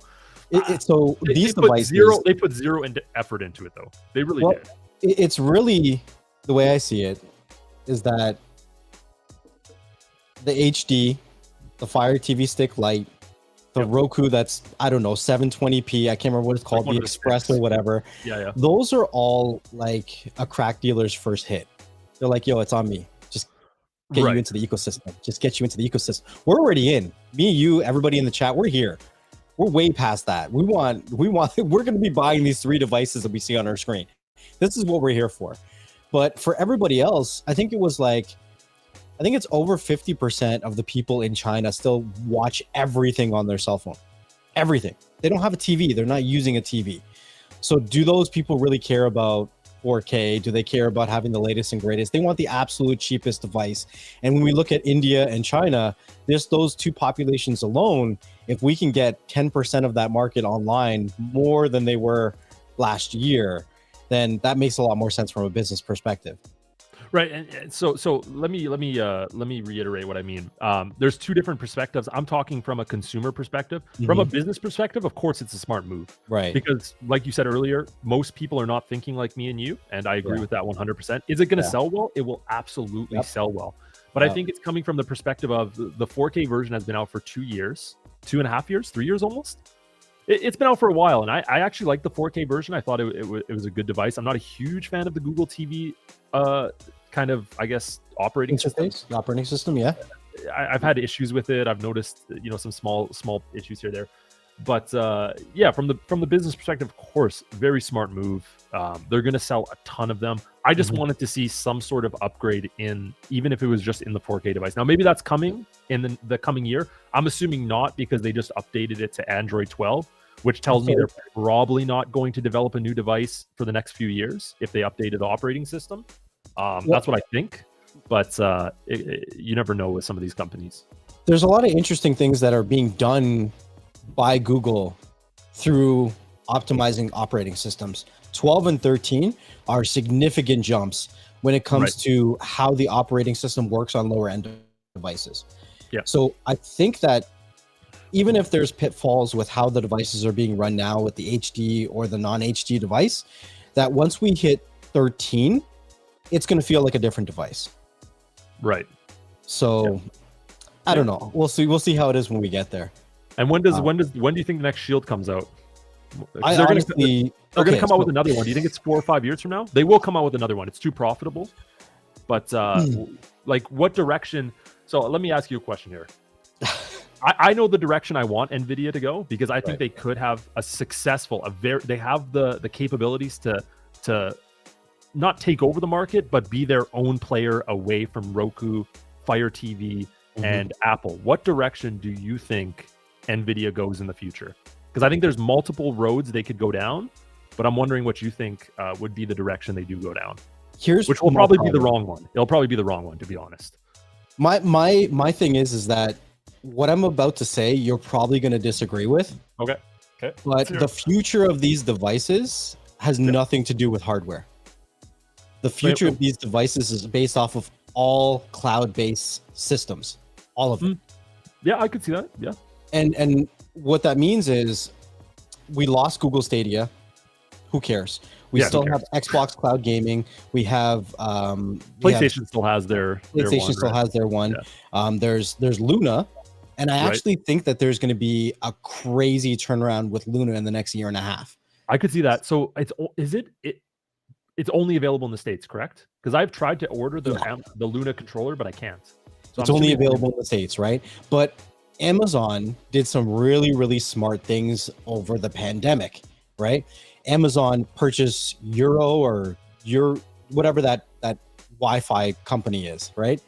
These devices, they put zero effort into it though. They really did. It's really, the way I see it is that the HD, the Fire TV Stick Lite, the Roku that's, I don't know, 720p, I can't remember what it's called, the Express or whatever. Yeah. Those are all like a crack dealer's first hit. They're like, yo, it's on me. Just get you into the ecosystem. Just get you into the ecosystem. We're already in. Me, you, everybody in the chat, we're here. We're way past that. We're going to be buying these 3 devices that we see on our screen. This is what we're here for. But for everybody else, I think it's over 50% of the people in China still watch everything on their cell phone. Everything. They don't have a TV. They're not using a TV. So do those people really care about 4K? Do they care about having the latest and greatest? They want the absolute cheapest device. And when we look at India and China, just those 2 populations alone, if we can get 10% of that market online more than they were last year, then that makes a lot more sense from a business perspective. Right, and so let me reiterate what I mean. There's 2 different perspectives. I'm talking from a consumer perspective. From a business perspective, of course, it's a smart move, right? Because, like you said earlier, most people are not thinking like me and you, and I agree with that 100%. Is it going to sell well? It will absolutely sell well. But I think it's coming from the perspective of the 4K version has been out for 2 years, 2.5 years, 3 years almost. It's been out for a while, and I actually like the 4K version. I thought it was a good device. I'm not a huge fan of the Google TV kind of, I guess, operating system. The operating system, yeah. I've had issues with it. I've noticed, some small issues here there. But yeah, from the business perspective, of course, very smart move. They're going to sell a ton of them. I just wanted to see some sort of upgrade in, even if it was just in the 4K device. Now, maybe that's coming in the coming year. I'm assuming not, because they just updated it to Android 12, which tells me they're probably not going to develop a new device for the next few years if they updated the operating system. That's what I think. But you never know with some of these companies. There's a lot of interesting things that are being done by Google through optimizing operating systems. 12 and 13 are significant jumps when it comes to how the operating system works on lower end devices. Yeah. So I think that even if there's pitfalls with how the devices are being run now with the HD or the non-HD device, that once we hit 13, it's going to feel like a different device. Right. So I don't know. We'll see how it is when we get there. And when do you think the next Shield comes out? They're going to come out with another one. Do you think it's 4 or 5 years from now? They will come out with another one. It's too profitable. But like, what direction? So let me ask you a question here. I know the direction I want Nvidia to go, because I think they could have a successful, they have the capabilities to not take over the market, but be their own player away from Roku, Fire TV, and Apple. What direction do you think Nvidia goes in the future? Because I think there's multiple roads they could go down, but I'm wondering what you think would be the direction they do go down. Which will probably be the wrong one. It'll probably be the wrong one, to be honest. My thing is that what I'm about to say, you're probably going to disagree with. Okay. But the future of these devices has nothing to do with hardware. The future of these devices is based off of all cloud-based systems, all of them. Yeah, I could see that. Yeah. And what that means is we lost Google Stadia. Who cares? We still have Xbox Cloud Gaming. We have PlayStation still has their one. There's Luna. And I actually think that there's going to be a crazy turnaround with Luna in the next year and a half. I could see that. So it's only available in the States, correct? Because I've tried to order the Luna controller, but I can't. So it's only available in the States, right? But Amazon did some really, really smart things over the pandemic, right? Amazon purchased whatever that Wi-Fi company is, right?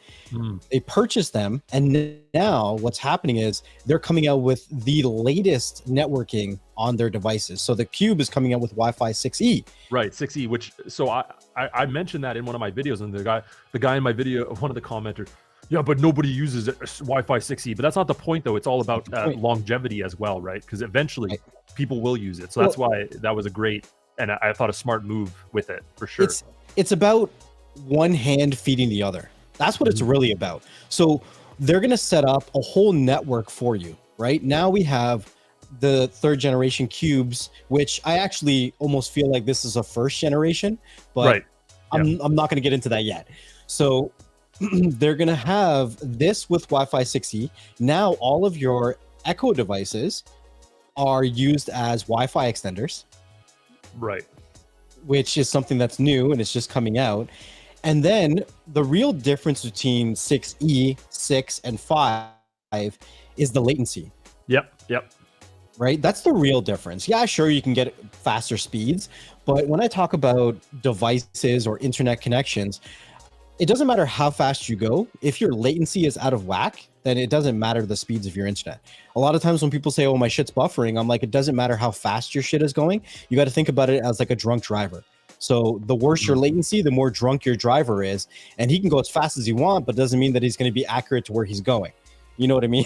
They purchased them, and now what's happening is they're coming out with the latest networking on their devices. So the Cube is coming out with Wi-Fi 6E. Right, 6E, which, so I mentioned that in one of my videos, and the guy in my video, one of the commenters, yeah, but nobody uses Wi-Fi 6E. But that's not the point, though. It's all about longevity as well, right? Because eventually people will use it. So that's why that was a great, and I thought a smart move with it, for sure. It's about one hand feeding the other. That's what it's really about. So they're going to set up a whole network for you, right? Now we have the 3rd generation cubes, which I actually almost feel like this is a 1st generation, but I'm not going to get into that yet. So they're going to have this with Wi-Fi 6E. Now all of your Echo devices are used as Wi-Fi extenders. Right. Which is something that's new and it's just coming out. And then the real difference between 6E, 6, and 5 is the latency. Yep. Right? That's the real difference. Yeah, sure, you can get faster speeds, but when I talk about devices or internet connections, it doesn't matter how fast you go. If your latency is out of whack, then it doesn't matter the speeds of your internet. A lot of times when people say, oh, my shit's buffering, I'm like, it doesn't matter how fast your shit is going. You got to think about it as like a drunk driver. So the worse your latency, the more drunk your driver is. And he can go as fast as he wants, but doesn't mean that he's going to be accurate to where he's going. You know what I mean?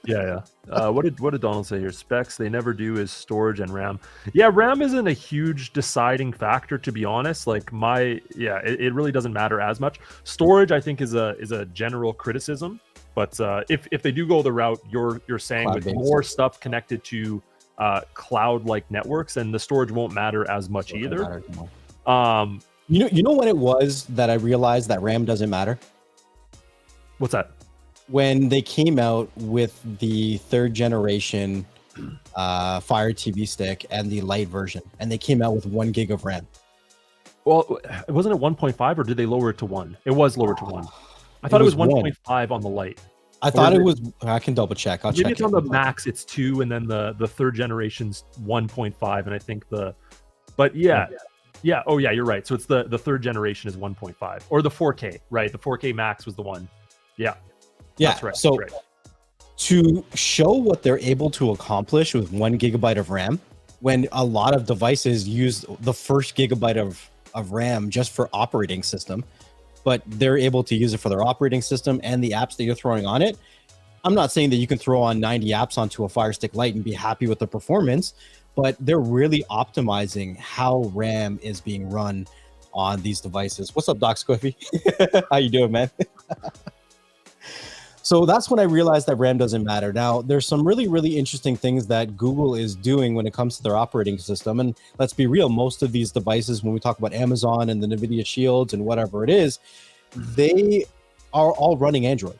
Yeah. What did Donald say here? Specs they never do is storage and RAM. Yeah, RAM isn't a huge deciding factor, to be honest. Like it really doesn't matter as much. Storage, I think, is a general criticism. But if they do go the route you're saying, cloud-based, with more stuff connected to cloud-like networks, and the storage won't matter as much either. You know when it was that I realized that RAM doesn't matter? What's that? When they came out with the 3rd generation Fire TV stick and the light version, and they came out with 1 gig of RAM. Well, wasn't it 1.5 or did they lower it to 1? It was lowered to 1. I thought it was 1.5 on the light. I thought it was. I can double check. I'll check. Maybe it's on the max. It's 2, and then the third generation's 1.5, and I think but yeah. Oh yeah, you're right. So it's the third generation is 1.5 or the 4K, right? The 4K max was the one. Yeah. That's right. So that's right. To show what they're able to accomplish with 1 gigabyte of RAM, when a lot of devices use the first gigabyte of RAM just for operating system, but they're able to use it for their operating system and the apps that you're throwing on it. I'm not saying that you can throw on 90 apps onto a Fire Stick Lite and be happy with the performance, but they're really optimizing how RAM is being run on these devices. What's up, Doc Squiffy? How you doing, man? So that's when I realized that RAM doesn't matter. Now, there's some really, really interesting things that Google is doing when it comes to their operating system. And let's be real, most of these devices, when we talk about Amazon and the Nvidia Shields and whatever it is, they are all running Android.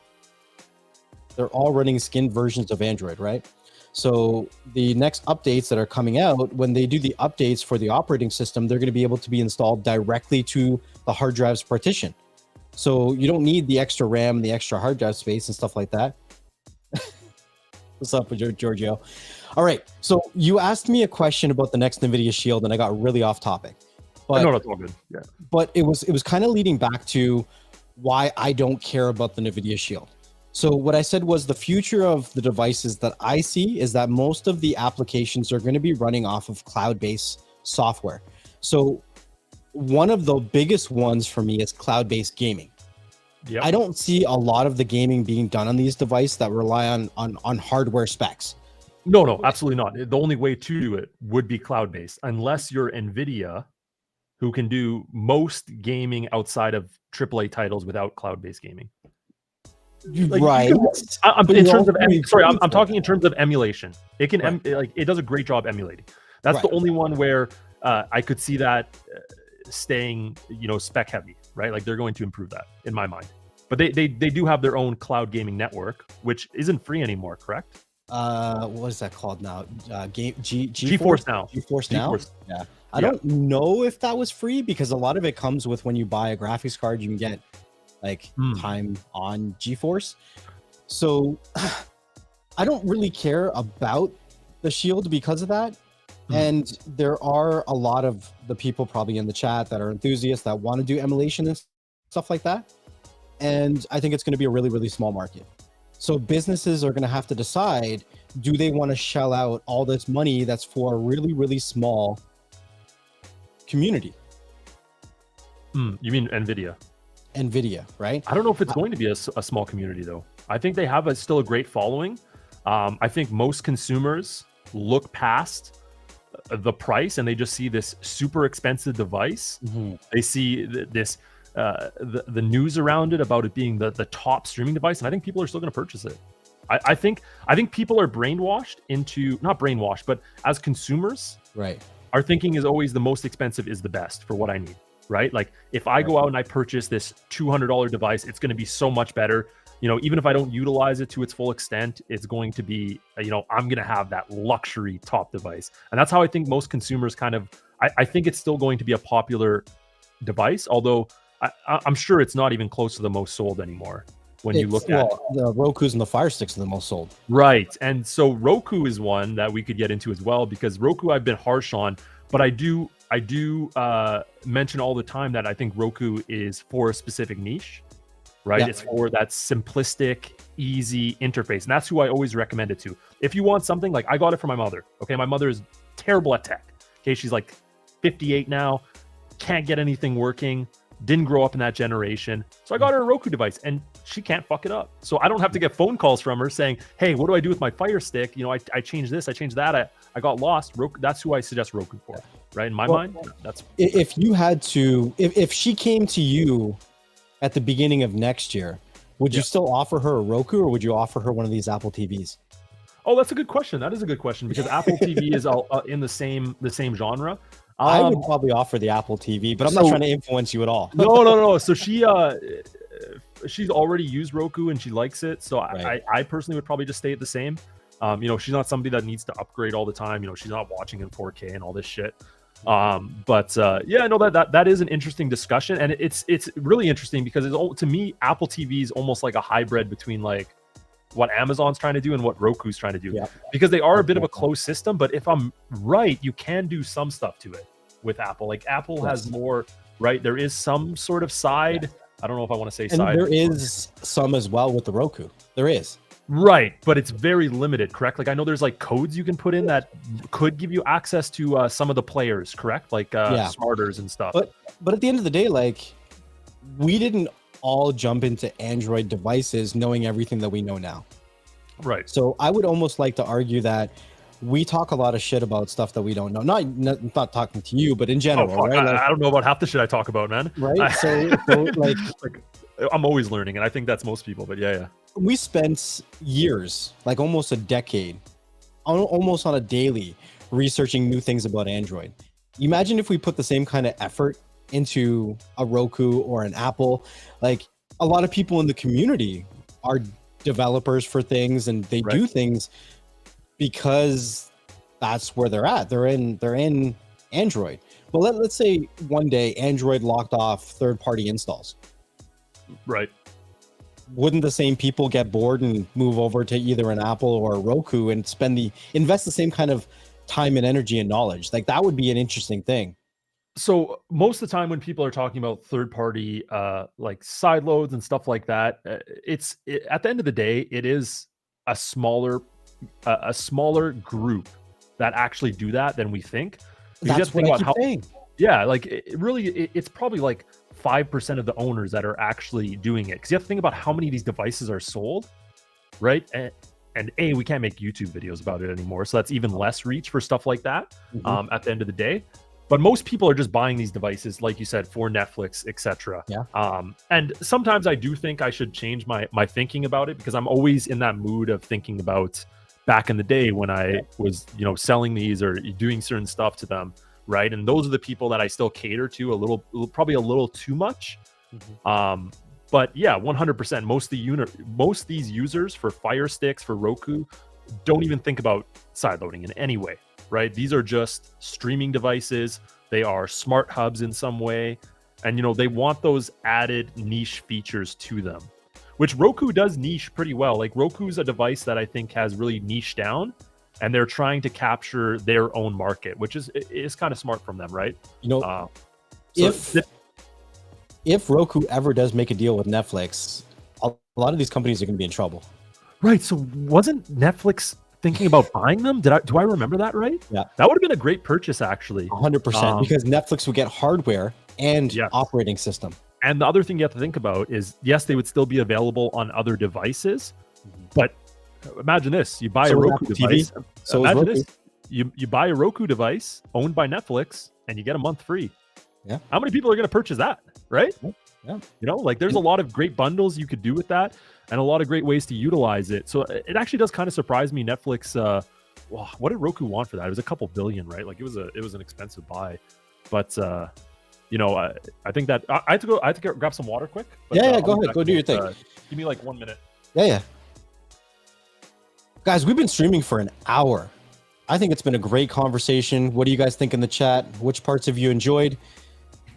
They're all running skinned versions of Android, right? So the next updates that are coming out, when they do the updates for the operating system, they're going to be able to be installed directly to the hard drive's partition. So you don't need the extra RAM, the extra hard drive space and stuff like that. What's up, Giorgio? All right. So you asked me a question about the next NVIDIA Shield, and I got really off topic. But, no, that's all good. Yeah. But it was kind of leading back to why I don't care about the NVIDIA Shield. So what I said was the future of the devices that I see is that most of the applications are going to be running off of cloud-based software. So one of the biggest ones for me is cloud-based gaming. Yep. I don't see a lot of the gaming being done on these devices that rely on hardware specs. No, absolutely not. The only way to do it would be cloud-based, unless you're Nvidia, who can do most gaming outside of AAA titles without cloud-based gaming. Like, right. I'm talking in terms of emulation. It can it does a great job emulating. That's the only one where I could see that staying, spec heavy, right? Like they're going to improve that in my mind. But they do have their own cloud gaming network, which isn't free anymore, correct? What is that called now? GeForce Now. GeForce Now. Yeah. I don't know if that was free because a lot of it comes with when you buy a graphics card, you can get time on GeForce. So I don't really care about the Shield because of that. And there are a lot of the people probably in the chat that are enthusiasts that want to do emulation and stuff like that. And I think it's going to be a really, really small market. So businesses are going to have to decide, do they want to shell out all this money that's for a really, really small community? You mean Nvidia? Nvidia, right? I don't know if it's going to be a small community, though. I think they have still a great following. I think most consumers look past the price and they just see this super expensive device. They see this the news around it about it being the top streaming device, and I think people are still going to purchase it. I think people are brainwashed into, not brainwashed, but as consumers, right, our thinking is always the most expensive is the best for what I need, right? Like if I go out and I purchase this $200 device, it's going to be so much better. Even if I don't utilize it to its full extent, it's going to be, I'm going to have that luxury top device. And that's how I think most consumers I think it's still going to be a popular device, although I'm sure it's not even close to the most sold anymore. When you look at the Rokus and the Fire Sticks are the most sold. Right. And so Roku is one that we could get into as well, because Roku I've been harsh on, but I do mention all the time that I think Roku is for a specific niche. Right. It's for that simplistic, easy interface. And that's who I always recommend it to. If you want something, like I got it for my mother. Okay. My mother is terrible at tech. Okay. She's like 58 now. Can't get anything working. Didn't grow up in that generation. So I got her a Roku device and she can't fuck it up. So I don't have to get phone calls from her saying, hey, what do I do with my Fire Stick? I changed this, I changed that. I got lost. Roku, that's who I suggest Roku for. Right. In my mind, that's if you had to, if she came to you at the beginning of next year, would you still offer her a Roku, or would you offer her one of these Apple TVs? Oh, that's a good question. That is a good question, because Apple TV is all in the same genre. I would probably offer the Apple TV, but I'm not trying to influence you at all. No. So she's already used Roku and she likes it. So I personally would probably just stay at the same. She's not somebody that needs to upgrade all the time. She's not watching in 4K and all this shit. That is an interesting discussion, and it's really interesting because to me, Apple TV is almost like a hybrid between like what Amazon's trying to do and what Roku's trying to do, because they are a bit of a closed system. But if I'm right, you can do some stuff to it with Apple. Like Apple has more, right? There is some sort of side. I don't know if I want to say And side. there is some as well with the Roku. There is. Right, but it's very limited, correct? Like I know there's like codes you can put in that could give you access to some of the players, correct? Like smarters and stuff. But at the end of the day, like we didn't all jump into Android devices knowing everything that we know now. Right. So I would almost like to argue that we talk a lot of shit about stuff that we don't know. Not talking to you, but in general, right? I don't know about half the shit I talk about, man. Right. So like I'm always learning, and I think that's most people. But yeah. We spent years, like almost a decade, almost on a daily, researching new things about Android. Imagine if we put the same kind of effort into a Roku or an Apple. Like a lot of people in the community are developers for things, and they do things because that's where they're at. They're in Android. Well, let's say one day Android locked off third-party installs. Right. Wouldn't the same people get bored and move over to either an Apple or a Roku and invest the same kind of time and energy and knowledge? Like that would be an interesting thing. So most of the time when people are talking about third-party like side loads and stuff like that, at the end of the day, it is a smaller group that actually do that than we think. That's what I keep saying. Yeah, like it's probably like 5% of the owners that are actually doing it, because you have to think about how many of these devices are sold, right? And we can't make YouTube videos about it anymore, so that's even less reach for stuff like that. At the end of the day, but most people are just buying these devices, like you said, for Netflix, etc. And sometimes I do think I should change my thinking about it, because I'm always in that mood of thinking about back in the day when I was selling these or doing certain stuff to them. Right. And those are the people that I still cater to probably a little too much. But yeah, 100%. Most of these users for Fire Sticks, for Roku, don't even think about sideloading in any way. Right. These are just streaming devices. They are smart hubs in some way. And, they want those added niche features to them, which Roku does niche pretty well. Like Roku's a device that I think has really niched down. And they're trying to capture their own market, which is kind of smart from them, right? If Roku ever does make a deal with Netflix, a lot of these companies are going to be in trouble. Right. So wasn't Netflix thinking about buying them? Do I remember that right? Yeah. That would have been a great purchase, actually. 100%, because Netflix would get hardware and operating system. And the other thing you have to think about is, yes, they would still be available on other devices, but imagine this: you buy a Roku device. So imagine this: you buy a Roku device owned by Netflix, and you get a month free. Yeah. How many people are going to purchase that? Right. Yeah. There's a lot of great bundles you could do with that, and a lot of great ways to utilize it. So it actually does kind of surprise me. Netflix. What did Roku want for that? It was a couple billion, right? Like it was an expensive buy, but I think that I have to go grab some water quick. But, go ahead. Go do your thing. Give me like 1 minute. Yeah. Guys, we've been streaming for an hour. I think it's been a great conversation. What do you guys think in the chat? Which parts have you enjoyed?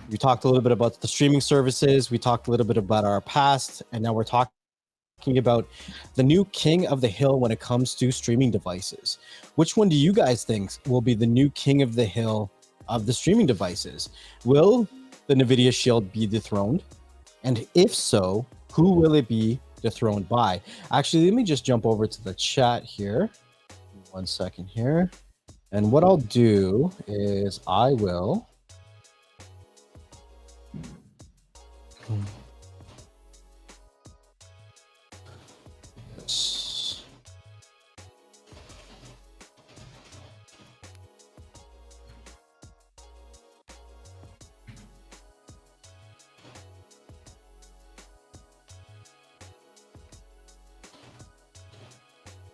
We talked a little bit about the streaming services. We talked a little bit about our past. And now we're talking about the new king of the hill when it comes to streaming devices. Which one do you guys think will be the new king of the hill of the streaming devices? Will the Nvidia Shield be dethroned? And if so, who will it be dethroned by? Actually, let me just jump over to the chat here. 1 second here. And what I'll do is I will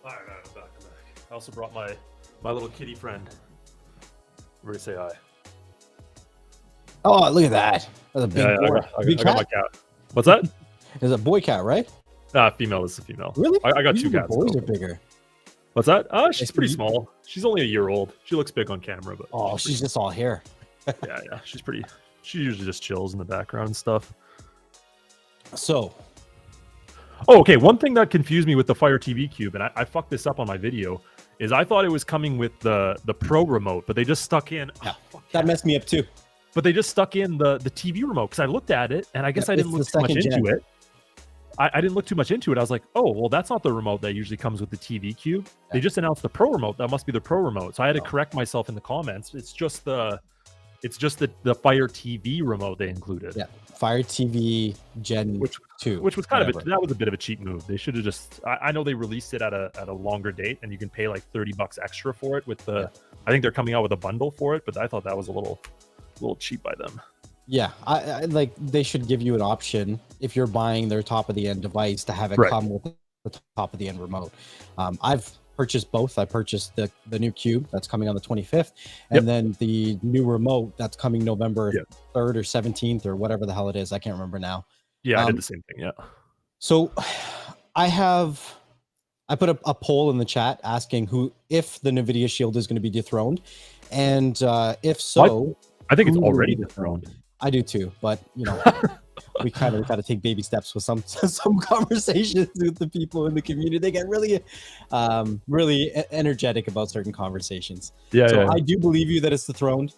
All right, I'm back. I also brought my little kitty friend. We're gonna say hi. Oh, look at that. That's a big boy. I got my cat. What's that? It's a boy cat, right? Female. This is a female. Really? I got Usually two cats. Boys are bigger. What's that? She's pretty small. She's only a year old. She looks big on camera, but Oh, she's just all hair. yeah. She's pretty. She usually just chills in the background and stuff. So, oh, okay. One thing that confused me with the Fire TV Cube, and I fucked this up on my video, is I thought it was coming with the Pro remote, but they just stuck in. yeah, that messed me up too. But they just stuck in the TV remote because I looked at it and I guess I didn't look the too much second gen. into it. I didn't look too much into it. I was like, oh, well, that's not the remote that usually comes with the TV Cube. They just announced the Pro remote. That must be the Pro remote. So I had to correct myself in the comments. It's just the Fire TV remote they included. Yeah, Fire TV Gen 2, which was kind of that was a bit of a cheap move. They should have just. I know they released it at a longer date, and you can pay like $30 extra for it with the. Yeah. I think they're coming out with a bundle for it, but I thought that was a little cheap by them. Yeah, I like they should give you an option if you're buying their top of the end device to have it come with the top of the end remote. I've purchased both. I purchased the new Cube that's coming on the 25th, and then the new remote that's coming November 3rd or 17th or whatever the hell it is. I can't remember now. Yeah, I did the same thing. Yeah. So I put a poll in the chat asking if the Nvidia Shield is going to be dethroned, and if so, I think it's already dethroned. I do too, but you know, we got to take baby steps with some conversations with the people in the community. They get really energetic about certain conversations. So I do believe you that it's dethroned.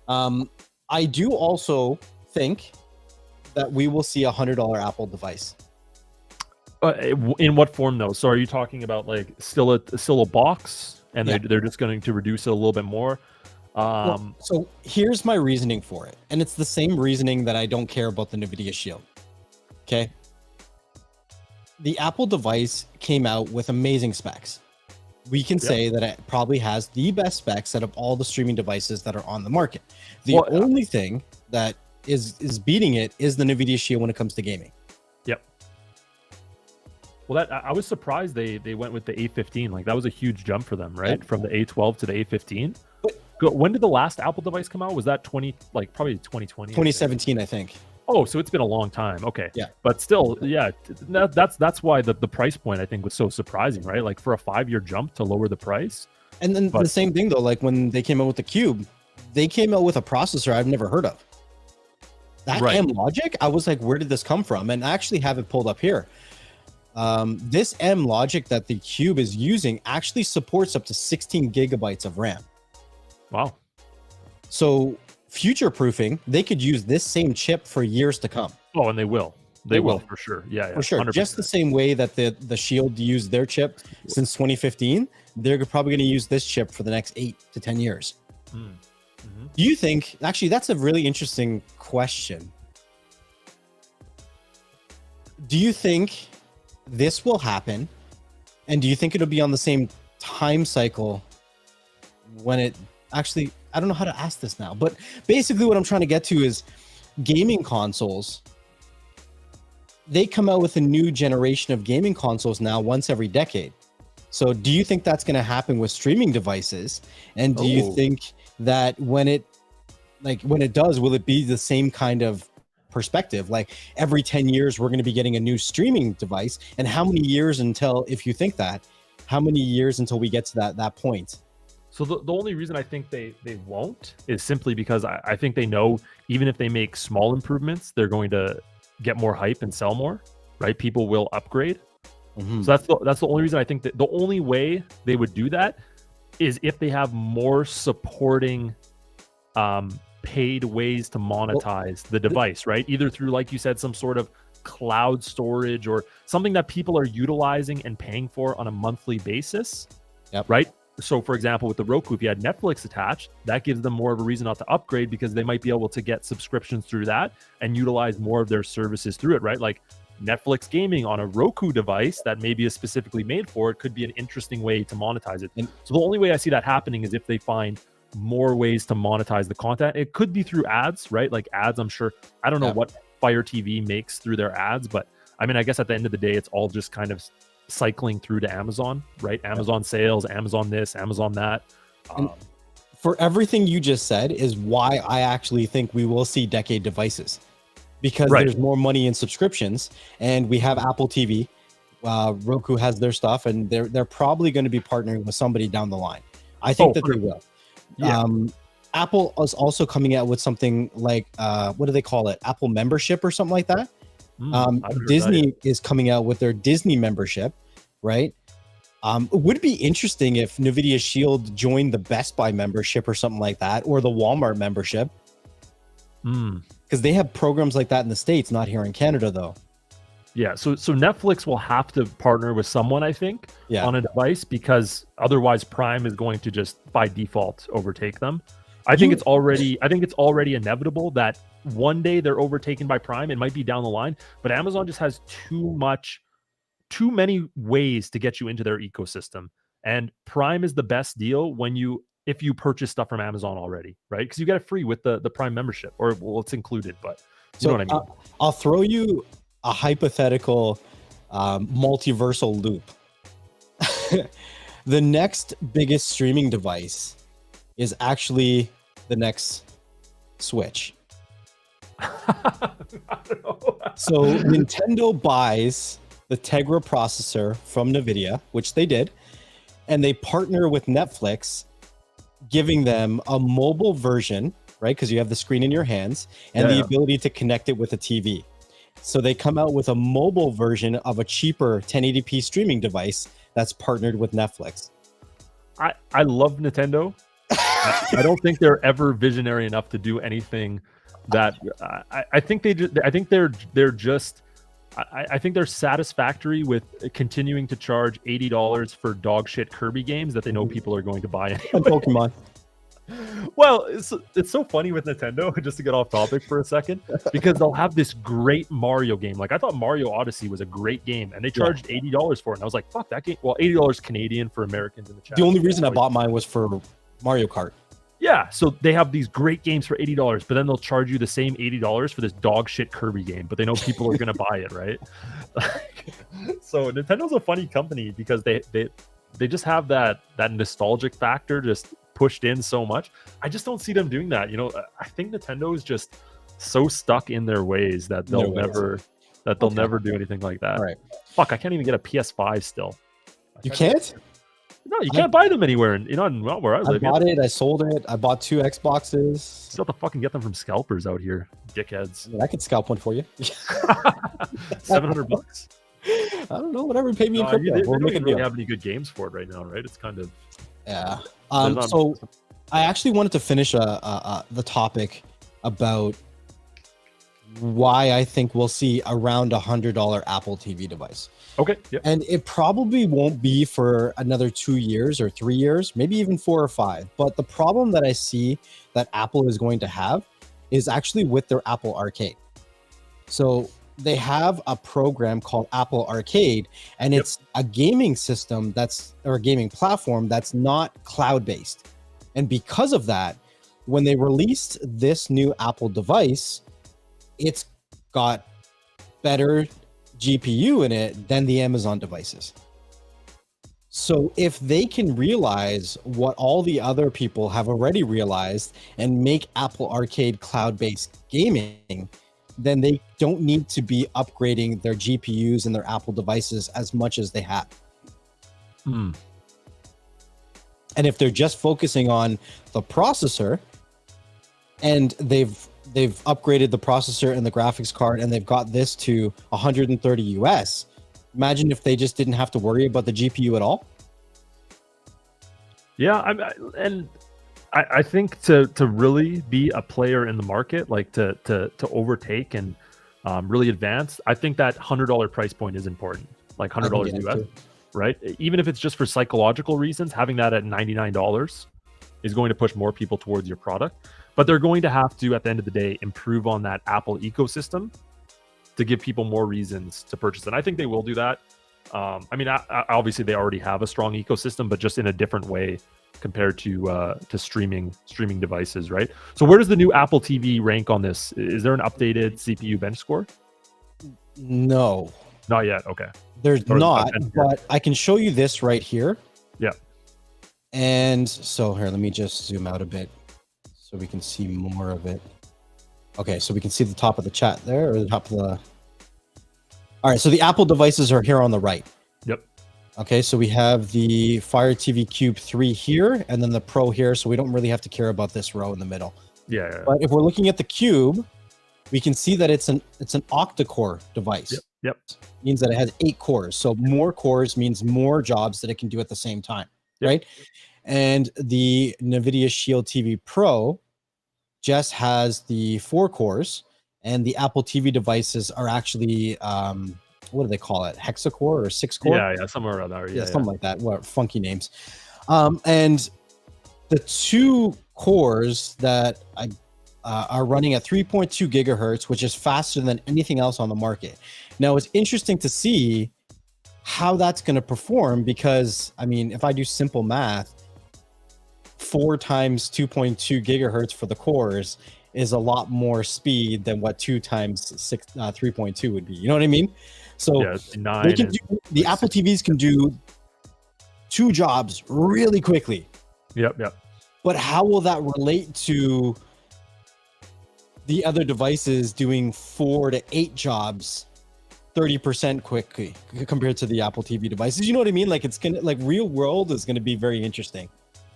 I do also think that we will see $100 Apple device. In what form though? So are you talking about like still a box, and they're just going to reduce it a little bit more? So here's my reasoning for it, and it's the same reasoning that I don't care about the Nvidia Shield. Okay, the Apple device came out with amazing specs. We can say that it probably has the best specs out of all the streaming devices that are on the market. The only thing that is beating it is the Nvidia Shield when it comes to gaming. Yep. Well, I was surprised they went with the A15. Like that was a huge jump for them, right? From the A12 to the A15. When did the last Apple device come out? Was that probably 2020? 2017, I think. Oh, so it's been a long time. Okay. Yeah. But still, that's why the price point I think was so surprising, right? Like for a 5-year jump to lower the price. And then the same thing though, like when they came out with the Cube, they came out with a processor I've never heard of. That M Logic, I was like, where did this come from? And I actually have it pulled up here. This M Logic that the Cube is using actually supports up to 16 gigabytes of RAM. Wow. So future proofing, they could use this same chip for years to come. Oh, and they will. They will for sure. Yeah, for sure. 100%. Just the same way that the Shield used their chip since 2015, they're probably going to use this chip for the next 8 to 10 years. Mm-hmm. Do you think, actually, that's a really interesting question. Do you think this will happen? And do you think it'll be on the same time cycle when it actually, I don't know how to ask this now, but basically what I'm trying to get to is gaming consoles. They come out with a new generation of gaming consoles now once every decade. So do you think that's going to happen with streaming devices? And do you think that when it does, will it be the same kind of perspective? Like every 10 years, we're going to be getting a new streaming device. And how many years until, if you think that, how many years until we get to that point? So the only reason I think they won't is simply because I think they know even if they make small improvements, they're going to get more hype and sell more, right? People will upgrade. Mm-hmm. So that's the only reason I think that the only way they would do that is if they have more supporting paid ways to monetize the device, right? Either through, like you said, some sort of cloud storage or something that people are utilizing and paying for on a monthly basis, right? So for example, with the Roku, if you had Netflix attached, that gives them more of a reason not to upgrade because they might be able to get subscriptions through that and utilize more of their services through it, right? Like Netflix gaming on a Roku device that maybe is specifically made for it could be an interesting way to monetize it. And so the only way I see that happening is if they find more ways to monetize the content. It could be through ads, right? Like ads, I'm sure. I don't know what Fire TV makes through their ads, but I mean, I guess at the end of the day, it's all just kind of cycling through to Amazon, right? Amazon sales, Amazon this, Amazon that. For everything you just said is why I actually think we will see decade devices, because there's more money in subscriptions, and we have Apple TV. Roku has their stuff, and they're probably going to be partnering with somebody down the line. I think that they will. Yeah. Apple is also coming out with something like what do they call it? Apple membership or something like that. Disney is coming out with their Disney membership, right? It would be interesting if Nvidia Shield joined the Best Buy membership or something like that, or the Walmart membership, because they have programs like that in the States, not here in Canada though. Yeah, so Netflix will have to partner with someone, I think, on a device, because otherwise Prime is going to just by default overtake them. I think it's already inevitable that one day they're overtaken by Prime. It might be down the line, but Amazon just has too many ways to get you into their ecosystem. And Prime is the best deal if you purchase stuff from Amazon already, right? Because you get it free with the Prime membership, or well, it's included, but you know what I mean. I'll throw you a hypothetical multiversal loop. The next biggest streaming device is actually the next Switch. I don't know. So Nintendo buys the Tegra processor from Nvidia, which they did, and they partner with Netflix, giving them a mobile version, right? Because you have the screen in your hands and the ability to connect it with a TV. So they come out with a mobile version of a cheaper 1080p streaming device that's partnered with Netflix. I love Nintendo. I don't think they're ever visionary enough to do anything that I think they're satisfactory with continuing to charge $80 for dog shit Kirby games that they know people are going to buy anyway. And Pokemon. Well, it's so funny with Nintendo, just to get off topic for a second, because they'll have this great Mario game. Like, I thought Mario Odyssey was a great game, and they charged $80 for it. And I was like, fuck that game. Well, $80 Canadian for Americans in the chat. The only reason I bought mine was for Mario Kart. Yeah, so they have these great games for $80, but then they'll charge you the same $80 for this dog shit Kirby game, but they know people are going to buy it, right? So Nintendo's a funny company because they just have that nostalgic factor just pushed in so much. I just don't see them doing that. You know, I think Nintendo is just so stuck in their ways that they'll never do anything like that. All right. Fuck, I can't even get a PS5 still. You can't? No, you can't buy them anywhere. Not where I live. I bought it. I sold it. I bought 2 Xboxes. Still have to fucking get them from scalpers out here, dickheads. I mean, I could scalp one for you. $700. I don't know. Whatever. Pay me in crypto. They don't even really have any good games for it right now, right? It's kind of So I actually wanted to finish the topic about why I think we'll see around $100 Apple TV device. Okay. Yep. And it probably won't be for another 2 years or 3 years, maybe even 4 or 5. But the problem that I see that Apple is going to have is actually with their Apple Arcade. So they have a program called Apple Arcade, and it's a gaming system or a gaming platform that's not cloud-based. And because of that, when they released this new Apple device, it's got better GPU in it than the Amazon devices. So if they can realize what all the other people have already realized and make Apple Arcade cloud-based gaming, then they don't need to be upgrading their GPUs and their Apple devices as much as they have. And if they're just focusing on the processor, and they've upgraded the processor and the graphics card, and they've got this to 130 US. Imagine if they just didn't have to worry about the GPU at all. Yeah, I think to really be a player in the market, like to overtake and really advance, I think that $100 price point is important, like $100 US, right? Even if it's just for psychological reasons, having that at $99 is going to push more people towards your product. But they're going to have to, at the end of the day, improve on that Apple ecosystem to give people more reasons to purchase it. And I think they will do that. I mean, obviously they already have a strong ecosystem, but just in a different way compared to streaming devices, right? So where does the new Apple TV rank on this? Is there an updated CPU bench score? No. Not yet. Okay. There's not, but I can show you this right here. Yeah. And so here, let me just zoom out a bit so we can see more of it. Okay, so we can see the top of the chat there, or the top of All right, so the Apple devices are here on the right. Yep. Okay, so we have the Fire TV Cube 3 here, and then the Pro here, so we don't really have to care about this row in the middle. Yeah. But if we're looking at the Cube, we can see that it's an octa-core device. Yep. Means that it has 8 cores. So more cores means more jobs that it can do at the same time, right? And the Nvidia Shield TV Pro just has the 4 cores, and the Apple TV devices are actually what do they call it? Hexacore or 6 core? Yeah, somewhere around there. Yeah, something like that. What funky names. And the 2 cores that are running at 3.2 gigahertz, which is faster than anything else on the market. Now, it's interesting to see how that's going to perform because, I mean, if I do simple math, 4 times 2.2 gigahertz for the cores is a lot more speed than what 2 times 3.2 would be. You know what I mean? So they can the Apple TVs can do 2 jobs really quickly. Yep. But how will that relate to the other devices doing 4 to 8 jobs 30% quickly compared to the Apple TV devices? You know what I mean? Like it's gonna real world is gonna be very interesting.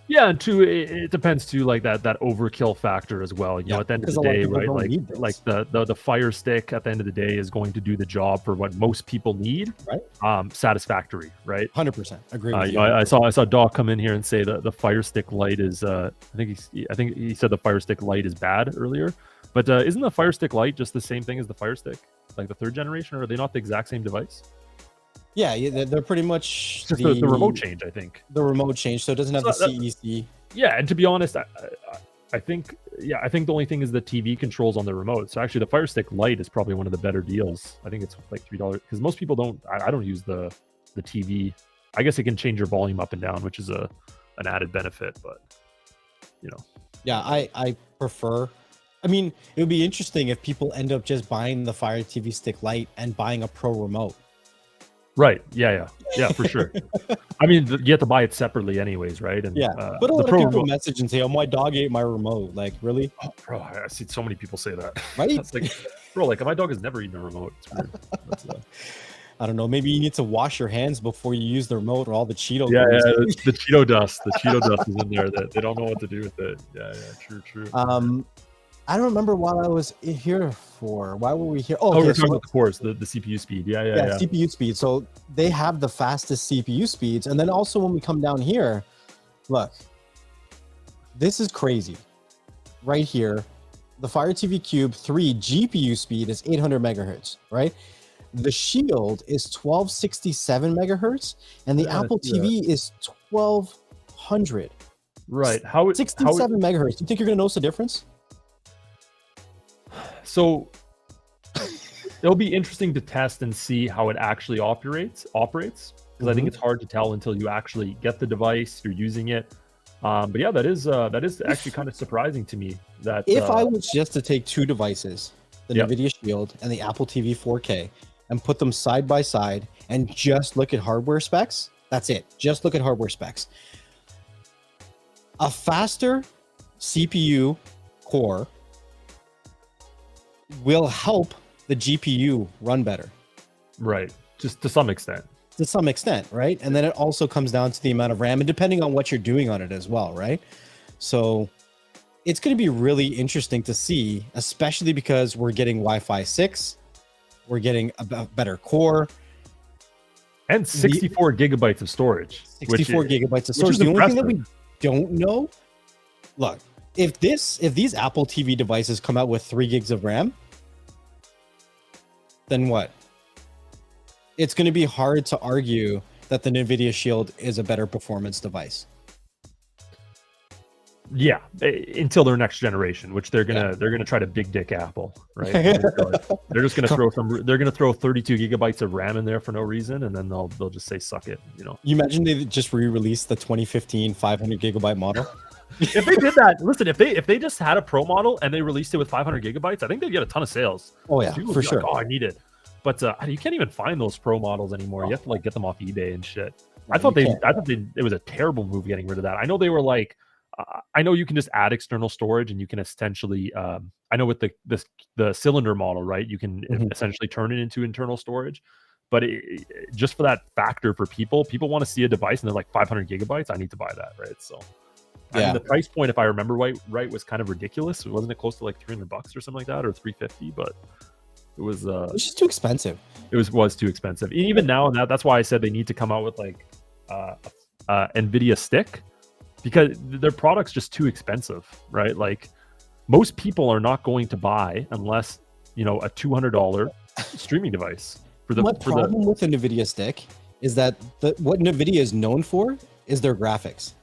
Yeah, and two, it depends too, like that overkill factor as well. You know, at the end of the day, right? Like the Fire Stick at the end of the day is going to do the job for what most people need, right? Satisfactory, right? 100% agree. With you know, I saw Doc come in here and say that the Fire Stick Lite is I think he said the Fire Stick Lite is bad earlier, but isn't the Fire Stick Lite just the same thing as the Fire Stick, like the 3rd generation, or are they not the exact same device? Yeah, they're pretty much just the remote change, I think. The remote change, so it doesn't have the CEC. Yeah, and to be honest, I think the only thing is the TV controls on the remote. So actually, the Fire Stick Lite is probably one of the better deals. I think it's like $3 because most people don't. I don't use the TV. I guess it can change your volume up and down, which is an added benefit. But you know, yeah, I prefer. I mean, it would be interesting if people end up just buying the Fire TV Stick Lite and buying a Pro remote. Right. Yeah, for sure. I mean, you have to buy it separately anyways, right? And but a lot of people message and say, "Oh, my dog ate my remote." Like, really? Oh, bro, I see so many people say that. Right? It's like, bro, like my dog has never eaten a remote. It's weird. I don't know. Maybe you need to wash your hands before you use the remote, or all the Cheeto. Yeah, the Cheeto dust. The Cheeto dust is in there. That they don't know what to do with it. Yeah, true. I don't remember what I was here for. Why were we here? Oh, we're talking about the cores, the CPU speed. Yeah. CPU speed. So they have the fastest CPU speeds. And then also when we come down here, look, this is crazy. Right here, the Fire TV Cube 3 GPU speed is 800 megahertz, right? The Shield is 1267 megahertz, and the Apple TV is 1200. Right. 67 megahertz. Do you think you're going to notice a difference? So it'll be interesting to test and see how it actually operates because I think it's hard to tell until you actually get the device, you're using it. But yeah, that is actually kind of surprising to me. That if I was just to take 2 devices, the Nvidia Shield and the Apple TV 4K, and put them side by side and just look at hardware specs, that's it. Just look at hardware specs. A faster CPU core will help the GPU run better. Right. Just to some extent. To some extent, right? And then it also comes down to the amount of RAM and depending on what you're doing on it as well, right? So it's going to be really interesting to see, especially because we're getting Wi-Fi 6, we're getting a better core. And 64 gigabytes of storage. 64 gigabytes of storage. The only thing that we don't know, look, if these Apple TV devices come out with 3 gigs of RAM, then what? It's going to be hard to argue that the Nvidia Shield is a better performance device. Yeah, until their next generation, which they're gonna try to big dick Apple, right? They're just gonna throw 32 gigabytes of RAM in there for no reason, and then they'll just say suck it, you know. You imagine they just re-released the 2015 500 gigabyte model. If they did that, listen, if they just had a Pro model and they released it with 500 gigabytes, I think they'd get a ton of sales. Oh yeah, for sure. Like, oh, I need it. But you can't even find those Pro models anymore. You have to like get them off eBay and shit. I thought it was a terrible move getting rid of that. I know they were like I know you can just add external storage, and you can essentially, I know with the cylinder model, right? You can essentially turn it into internal storage, but just for that factor for people want to see a device and they're like 500 gigabytes. I need to buy that, right? So, I mean, the price point, if I remember right, was kind of ridiculous. Wasn't it close to like $300 or something like that, or 350? But it was just too expensive. It was too expensive. Even now, and that's why I said they need to come out with like Nvidia stick, because their product's just too expensive, right? Like most people are not going to buy unless a $200 streaming device for the problem with the Nvidia stick is that what Nvidia is known for is their graphics,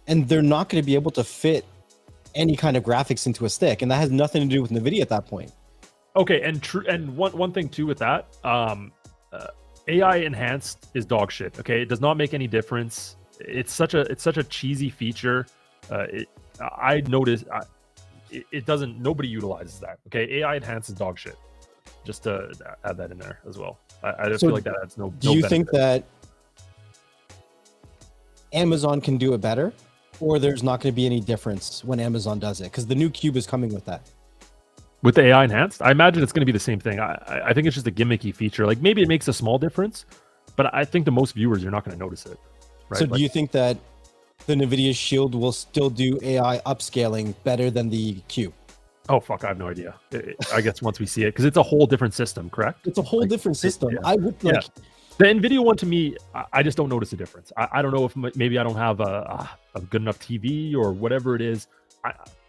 and they're not going to be able to fit any kind of graphics into a stick, and that has nothing to do with Nvidia at that point. Okay, and one thing too with that, AI enhanced is dog shit. Okay, it does not make any difference. It's such a cheesy feature. I noticed it doesn't. Nobody utilizes that. Okay, AI enhanced is dog shit. Just to add that in there as well. I just feel like that adds no. Do you think that Amazon can do it better, or there's not going to be any difference when Amazon does it? Because the new Cube is coming with that. With the AI enhanced, I imagine it's going to be the same thing. I think it's just a gimmicky feature. Like maybe it makes a small difference, but I think the most viewers, you're not going to notice it. Right? So do you think that the NVIDIA Shield will still do AI upscaling better than the Cube? Oh, fuck, I have no idea. I guess once we see it, because it's a whole different system, correct? It's a whole different system. Yeah. I would like... Yeah. The NVIDIA one, to me, I just don't notice a difference. I don't know if maybe I don't have a good enough TV or whatever it is.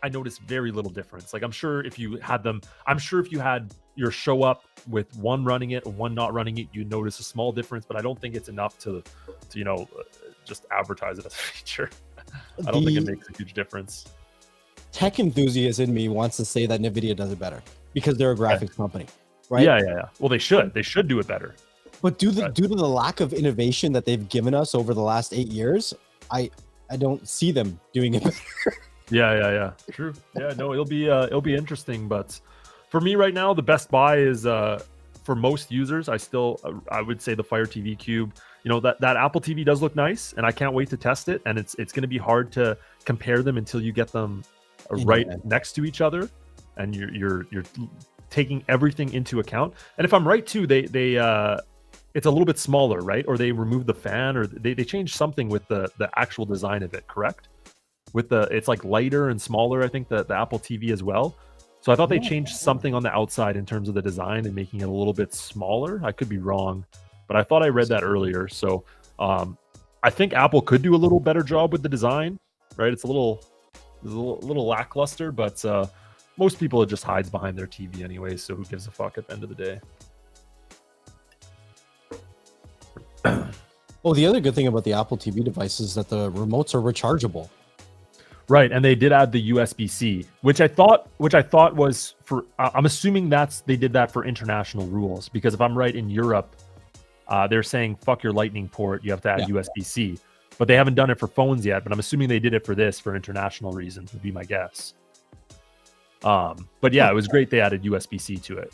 I notice very little difference. Like I'm sure if you had your show up with one running it and one not running it, you notice a small difference, but I don't think it's enough to just advertise it as a feature. I don't think it makes a huge difference. Tech enthusiast in me wants to say that NVIDIA does it better because they're a graphics company, right? Yeah. Well, they should do it better. But due to the lack of innovation that they've given us over the last 8 years, I don't see them doing it better. Yeah. True. Yeah, no, it'll be interesting. But for me right now, the best buy is for most users. I would say the Fire TV Cube. That Apple TV does look nice, and I can't wait to test it. And it's going to be hard to compare them until you get them right next to each other, and you're taking everything into account. And if I'm right too, they it's a little bit smaller, right? Or they removed the fan, or they changed something with the actual design of it, correct? It's like lighter and smaller, I think, the Apple TV as well. So I thought they changed something on the outside in terms of the design and making it a little bit smaller. I could be wrong, but I thought I read that earlier. So I think Apple could do a little better job with the design, right? It's a little lackluster, but most people, it just hides behind their TV anyway. So who gives a fuck at the end of the day? Well, the other good thing about the Apple TV device is that the remotes are rechargeable. Right, and they did add the USB-C, which I thought was for. I'm assuming they did that for international rules, because if I'm right, in Europe, they're saying fuck your Lightning port, you have to add USB-C, but they haven't done it for phones yet. But I'm assuming they did it for international reasons, would be my guess. But yeah, it was great they added USB-C to it.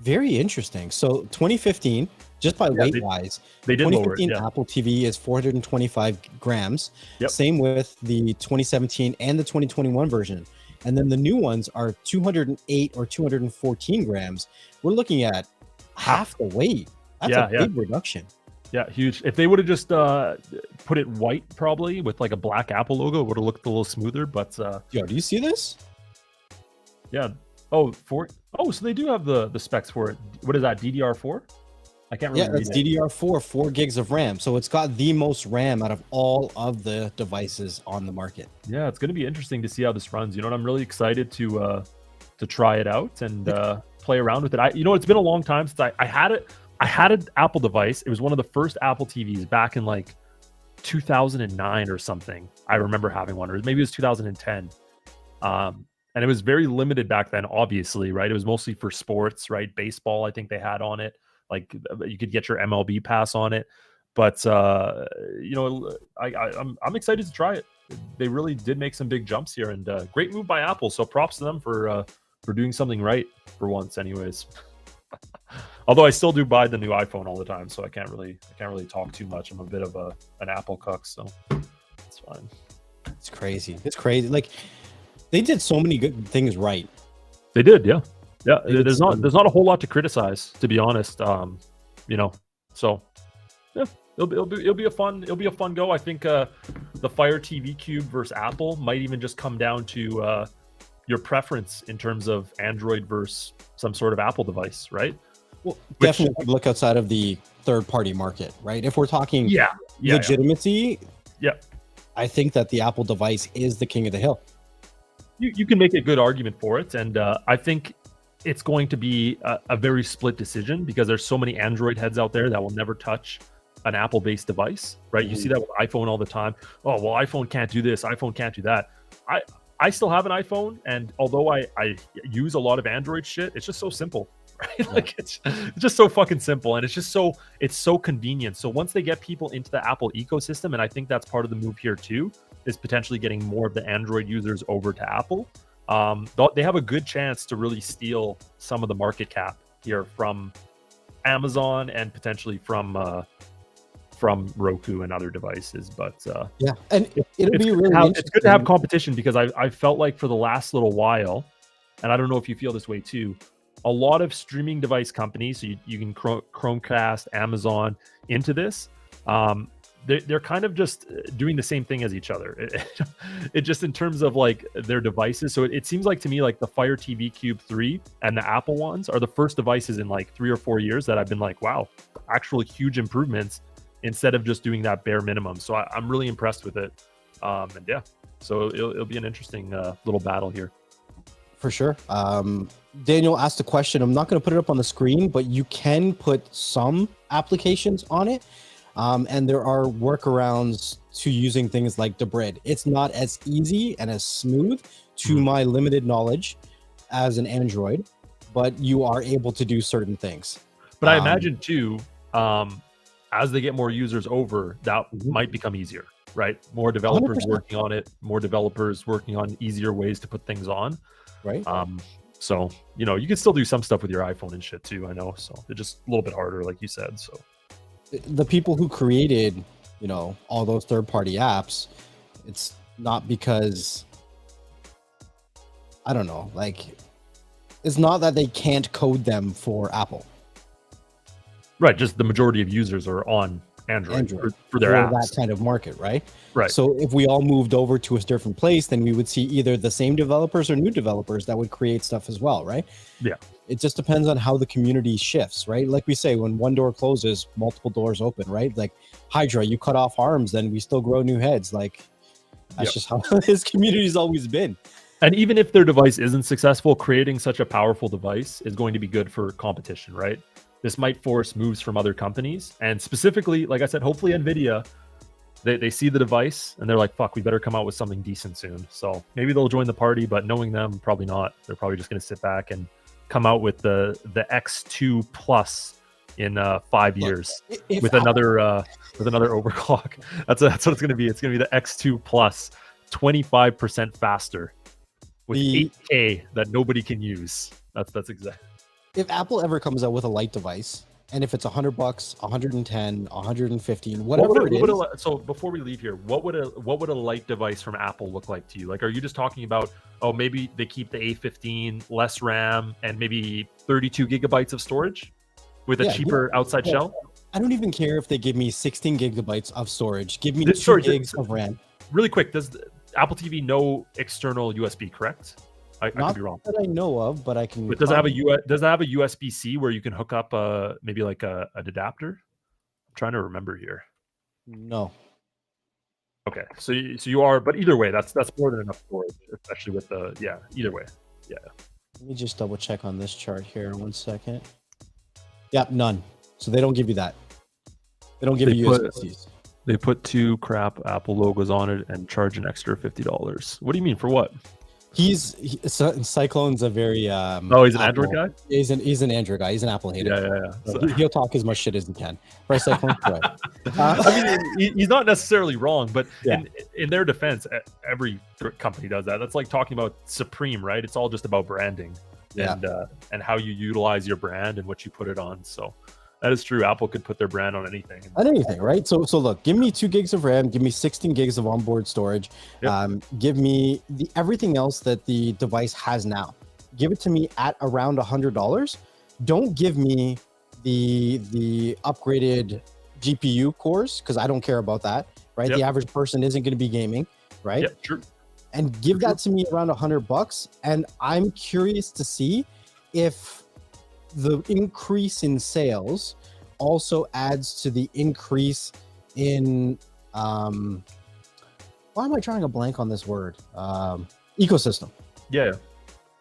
Very interesting. So 2015, just by weight wise, they did lower it. Apple TV is 425 grams. Yep. Same with the 2017 and the 2021 version. And then the new ones are 208 or 214 grams. We're looking at half the weight. That's a big reduction. Yeah, huge. If they would have just put it white, probably with like a black Apple logo, it would have looked a little smoother. But do you see this? Yeah. So they do have the specs for it. What is that, DDR4? I can't remember. Yeah, it's DDR4, 4 gigs of RAM. So it's got the most RAM out of all of the devices on the market. Yeah, it's going to be interesting to see how this runs. I'm really excited to try it out and play around with it. It's been a long time since I had it. I had an Apple device. It was one of the first Apple TVs back in like 2009 or something. I remember having one, or maybe it was 2010. And it was very limited back then, obviously, right? It was mostly for sports, right? Baseball, I think they had on it. Like you could get your MLB pass on it. But I'm excited to try it. They really did make some big jumps here, and great move by Apple. So props to them for doing something right for once, anyways. Although I still do buy the new iPhone all the time, so I can't really talk too much. I'm a bit of an Apple cuck, so it's fine. It's crazy. It's crazy. Like they did so many good things right. They did, yeah. They did There's so not a whole lot to criticize, to be honest. You know, so yeah, it'll be a fun go. I think the Fire TV Cube versus Apple might even just come down to your preference in terms of Android versus some sort of Apple device, right? Well, definitely look outside of the third-party market, right? If we're talking legitimacy, I think that the Apple device is the king of the hill. You can make a good argument for it, and I think it's going to be a very split decision because there's so many Android heads out there that will never touch an Apple-based device, right? You see that with iPhone all the time. Oh, well, iPhone can't do this, iPhone can't do that. I still have an iPhone, and although I use a lot of Android shit, it's just so simple, right? Like it's just so fucking simple, and it's so convenient. So once they get people into the Apple ecosystem, and I think that's part of the move here too, is potentially getting more of the Android users over to Apple. They have a good chance to really steal some of the market cap here from Amazon and potentially from Roku and other devices. But yeah, and it's good to have competition because I felt like for the last little while, and I don't know if you feel this way too, a lot of streaming device companies, so you can Chromecast, Amazon into this, they're kind of just doing the same thing as each other. It just in terms of like their devices. So it seems like to me like the Fire TV Cube 3 and the Apple ones are the first devices in like 3 or 4 years that I've been like, wow, actual huge improvements instead of just doing that bare minimum. So I'm really impressed with it. And yeah, so it'll be an interesting little battle here. For sure. Daniel asked a question. I'm not going to put it up on the screen, but you can put some applications on it. And there are workarounds to using things like Debrid. It's not as easy and as smooth to my limited knowledge as an Android, but you are able to do certain things. But I imagine too, as they get more users over, that might become easier, right? More developers 100%. working on it, more developers working on easier ways to put things on. Right. So, you know, you can still do some stuff with your iPhone and shit too, I know. So they're just a little bit harder, like you said. So the people who created, you know, all those third-party apps, it's not because, I don't know, like, it's not that they can't code them for Apple. Right, just the majority of users are on Android. For their apps. That kind of market, right? Right. So if we all moved over to a different place, then we would see either the same developers or new developers that would create stuff as well, right? Yeah. It just depends on how the community shifts, right? Like we say, when one door closes, multiple doors open, right? Like Hydra, you cut off arms, then we still grow new heads. Like that's just how his community's always been. And even if their device isn't successful, creating such a powerful device is going to be good for competition, right? This might force moves from other companies. And specifically, like I said, hopefully Nvidia, they see the device and they're like, fuck, we better come out with something decent soon. So maybe they'll join the party, but knowing them, probably not. They're probably just going to sit back and come out with the X2 Plus in 5 years with another overclock. That's what it's going to be. It's going to be the X2 Plus, 25% faster with 8K that nobody can use. That's exactly. If Apple ever comes out with a light device, and if it's $100, 110, 115, whatever it is. So before we leave here, what would a light device from Apple look like to you? Like, are you just talking about, oh, maybe they keep the A15, less RAM, and maybe 32 gigabytes of storage with a cheaper outside shell? I don't even care if they give me 16 gigabytes of storage. Give me 2 gigs of RAM. Really quick, does Apple TV know external USB, correct? I could be wrong. That I know of, but I can. But does it have a USB-C where you can hook up maybe like an adapter? I'm trying to remember here. No. Okay, so you are, but either way, that's more than enough storage, especially with either way, yeah. Let me just double check on this chart here. 1 second. Yep, none. So they don't give you that. They don't give you USB-Cs. They put 2 crap Apple logos on it and charge an extra $50. What do you mean for what? Cyclone's a very he's an Android guy. He's an Android guy. He's an Apple hater. Yeah. So he'll talk as much shit as he can. Right, Cyclone? Right. I mean, he's not necessarily wrong, but in their defense, every company does that. That's like talking about Supreme, right? It's all just about branding and how you utilize your brand and what you put it on. So That is true. Apple could put their brand on anything. On anything, right? So look, give me 2 gigs of RAM, give me 16 gigs of onboard storage, Yep. give me everything else that the device has now. Give it to me at around $100. Don't give me the upgraded GPU cores, because I don't care about that, right? Yep. The average person isn't going to be gaming, right? Yeah, true. And give that to me around $100, and I'm curious to see if the increase in sales also adds to the increase in why am I drawing a blank on this word? Ecosystem. Yeah.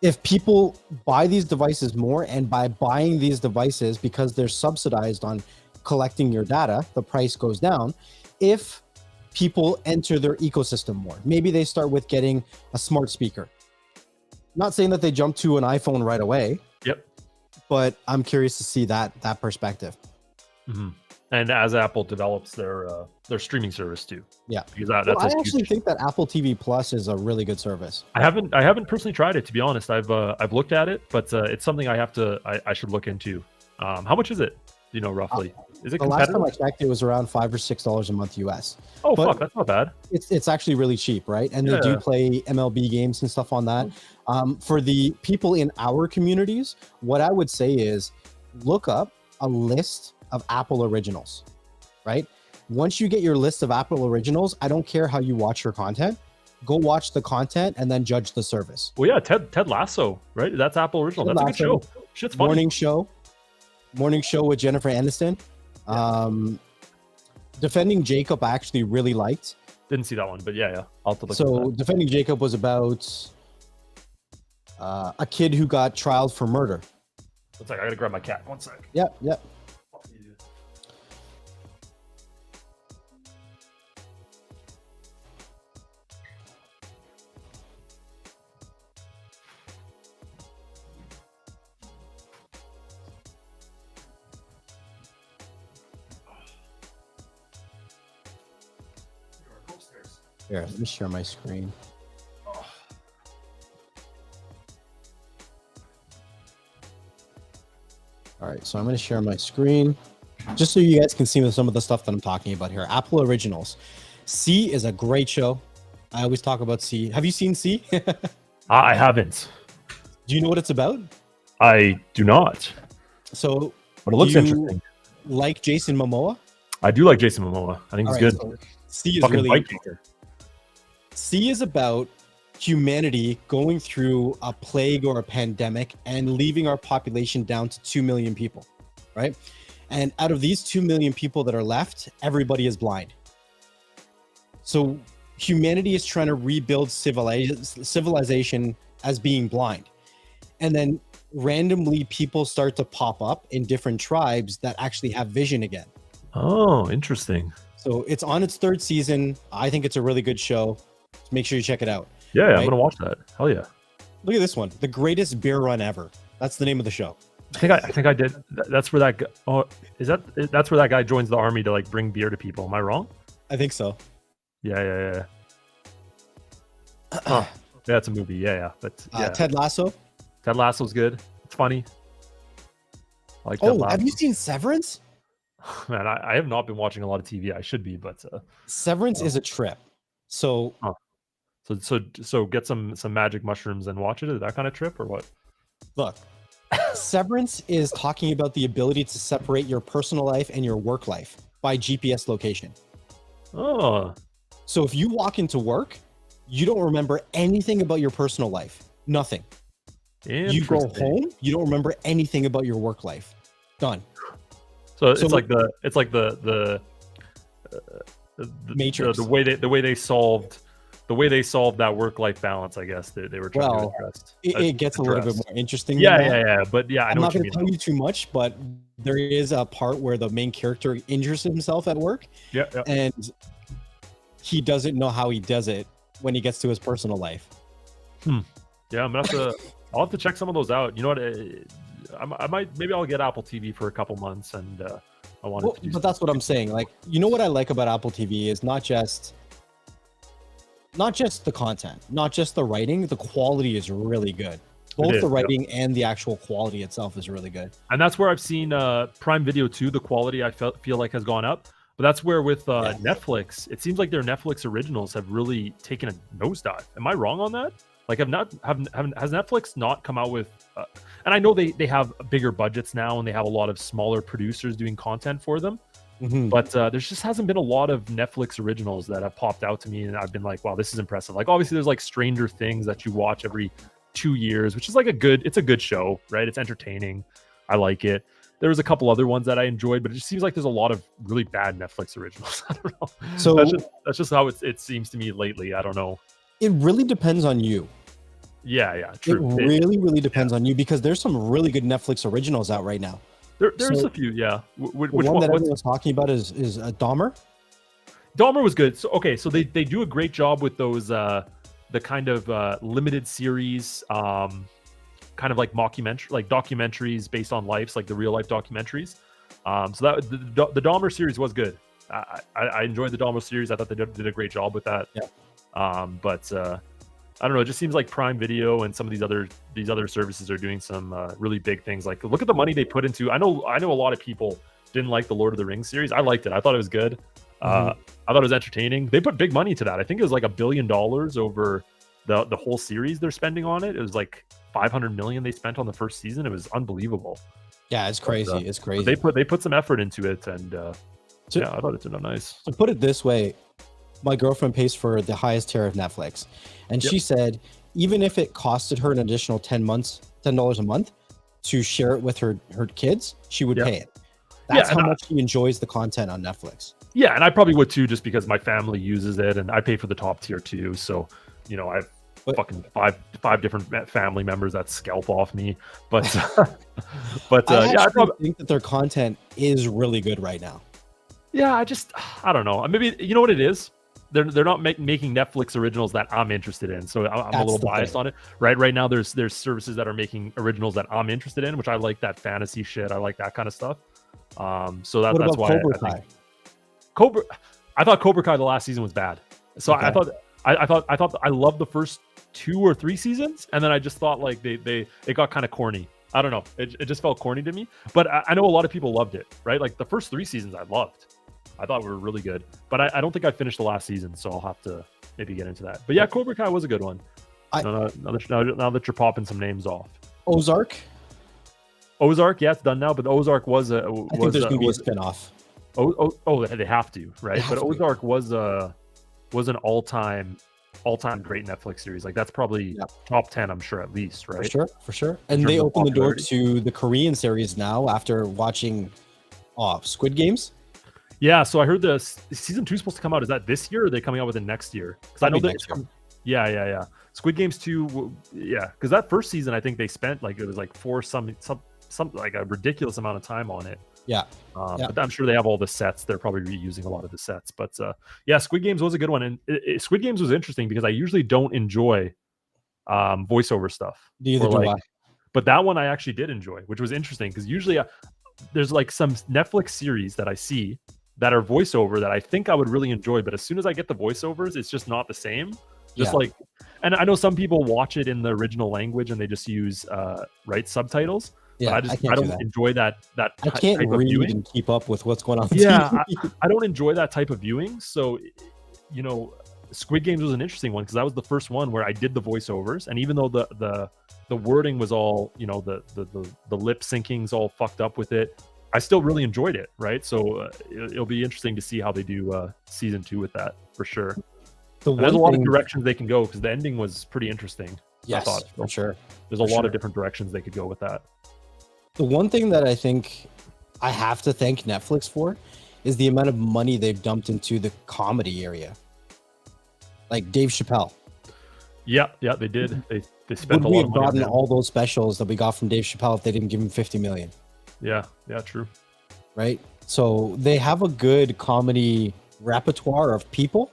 If people buy these devices more, and by buying these devices because they're subsidized on collecting your data, the price goes down. If people enter their ecosystem more, maybe they start with getting a smart speaker. Not saying that they jump to an iPhone right away. Yep. But I'm curious to see that perspective. Mm-hmm. And as Apple develops their streaming service too. Yeah. Because that's I actually think that Apple TV Plus is a really good service. I haven't personally tried it, to be honest. I've looked at it, but it's something I should look into. How much is it? Do you know roughly? Is it the last time I checked, it was around $5 or $6 a month US. Oh, But fuck, that's not bad. It's actually really cheap, right? And they do play MLB games and stuff on that. For the people in our communities, what I would say is look up a list of Apple originals, right? Once you get your list of Apple originals, I don't care how you watch your content. Go watch the content and then judge the service. Well, yeah, Ted Lasso, right? That's Apple original. Ted That's Lasso, a good show. Shit's funny. Morning show with Jennifer Aniston. Defending Jacob, I actually really liked. Didn't see that one, but yeah, I'll have to look. So Defending Jacob was about a kid who got trialed for murder. One sec, I gotta grab my cat. 1 sec. Yep. Here, let me share my screen. All right, so I'm going to share my screen just so you guys can see some of the stuff that I'm talking about here. Apple Originals. C is a great show. I always talk about C. Have you seen C? I haven't. Do you know what it's about? I do not. So, but it looks interesting. Like Jason Momoa? I do like Jason Momoa. I think he's good. So C is Fucking really Viking. C is about humanity going through a plague or a pandemic and leaving our population down to 2 million people, right? And out of these 2 million people that are left, everybody is blind. So humanity is trying to rebuild civilization as being blind. And then randomly people start to pop up in different tribes that actually have vision again. Oh, interesting. So it's on its 3rd season. I think it's a really good show. So make sure you check it out. Yeah, right? I'm gonna watch that. Hell yeah! Look at this one, the greatest beer run ever. That's the name of the show. I think I did. That's where that. Oh, that's where that guy joins the army to like bring beer to people. Am I wrong? I think so. Yeah. Oh, yeah, it's a movie. Yeah. But yeah. Ted Lasso. Ted Lasso's good. It's funny. I like Ted Lasso. Have you seen Severance? Man, I have not been watching a lot of TV. I should be, but Severance is a trip. So. So get some magic mushrooms and watch it. Is that kind of trip or what? Look, Severance is talking about the ability to separate your personal life and your work life by GPS location. Oh. So if you walk into work, you don't remember anything about your personal life. Nothing. You go home, you don't remember anything about your work life. Done. So it's like the Matrix. The way they solved that work-life balance, I guess they were trying to address. It gets a little bit more interesting. Yeah. But yeah, I'm not going to tell you too much, but there is a part where the main character injures himself at work. Yeah. And he doesn't know how he does it when he gets to his personal life. Yeah, I'll have to check some of those out. You know what? I might, maybe I'll get Apple TV for a couple months, and I want to. But that's what I'm saying. Like, you know what I like about Apple TV is not just the content, not just the writing. The quality is really good. both is, the yeah. writing and the actual quality itself is really good. And that's where I've seen Prime Video too. The quality I feel like has gone up. But that's where with Netflix, it seems like their Netflix originals have really taken a nosedive. Am I wrong on that? Like, has Netflix not come out with? And I know they have bigger budgets now, and they have a lot of smaller producers doing content for them. But there just hasn't been a lot of Netflix originals that have popped out to me, and I've been like, wow, this is impressive. Like, obviously, there's like Stranger Things that you watch every 2 years, which is like it's a good show, right? It's entertaining. I like it. There was a couple other ones that I enjoyed, but it just seems like there's a lot of really bad Netflix originals. I don't know. So that's just how it seems to me lately. I don't know. It really depends on you. Yeah, true. It really depends on you, because there's some really good Netflix originals out right now. There's a few, yeah. Which one that everyone's talking about is Dahmer. Dahmer was good. So they do a great job with those the kind of limited series, kind of like documentaries based on lives, like the real life documentaries. So that the Dahmer series was good. I enjoyed the Dahmer series. I thought they did a great job with that. Yeah. But I don't know. It just seems like Prime Video and some of these other services are doing some really big things. Like, look at the money they put into. I know a lot of people didn't like the Lord of the Rings series. I liked it. I thought it was good. I thought it was entertaining. They put big money to that. I think it was like $1 billion over the whole series they're spending on it. It was like 500 million they spent on the first season. It was unbelievable. Yeah, it's crazy. But, it's crazy. They put some effort into it, and yeah, I thought it turned out nice. To put it this way, my girlfriend pays for the highest tier of Netflix, and she said even if it costed her an additional $10 a month to share it with her kids, she would pay it. That's how much she enjoys the content on Netflix. Yeah, and I probably would too, just because my family uses it, and I pay for the top tier too. So, you know, I've fucking five different family members that scalp off me. But I think that their content is really good right now. Yeah, I don't know. Maybe, you know what it is? They're not making Netflix originals that I'm interested in, so I'm a little biased on it. Right now, there's services that are making originals that I'm interested in, which I like that fantasy shit. I like that kind of stuff. So that's why Cobra Kai? I thought Cobra Kai the last season was bad. So I thought I loved the first 2 or 3 seasons, and then I just thought like it got kind of corny. I don't know. It just felt corny to me. But I know a lot of people loved it, right? Like the first 3 seasons I loved. I thought were really good, but I don't think I finished the last season, so I'll have to maybe get into that. But yeah, Cobra Kai was a good one. Now that you're popping some names off. Ozark, yeah, it's done now. But Ozark was I think there's gonna be a spinoff. Oh, they have to, right? But Ozark was an all-time great Netflix series. Like that's probably top 10, I'm sure, at least, right? For sure. And they opened the door to the Korean series now after watching Squid Games. Yeah, so I heard the season 2 is supposed to come out. Is that this year, or are they coming out with it next year? Because I know that. Yeah. Squid Games 2. Yeah, because that first season, I think they spent like it was like some like a ridiculous amount of time on it. Yeah. But I'm sure they have all the sets. They're probably reusing a lot of the sets. But yeah, Squid Games was a good one, and Squid Games was interesting because I usually don't enjoy voiceover stuff. Neither do I. But that one I actually did enjoy, which was interesting because usually there's like some Netflix series that I see that are voiceover that I think I would really enjoy, but as soon as I get the voiceovers, it's just not the same. And I know some people watch it in the original language and they just use subtitles. Yeah, but I don't enjoy that. I can't type read of viewing. and keep up with what's going on. Yeah, I don't enjoy that type of viewing. So, you know, Squid Games was an interesting one because that was the first one where I did the voiceovers, and even though the wording was all, you know, the lip syncing's all fucked up with it, I still really enjoyed it, right? So it'll be interesting to see how they do season 2 with that for sure. There's a lot of directions they can go because the ending was pretty interesting. Yes, I thought, for sure. There's a lot of different directions they could go with that. The one thing that I think I have to thank Netflix for is the amount of money they've dumped into the comedy area. Like Dave Chappelle. Yeah, they did. They spent Would a we lot have of money gotten on all those specials that we got from Dave Chappelle if they didn't give him $50 million? Yeah, true. Right? So they have a good comedy repertoire of people.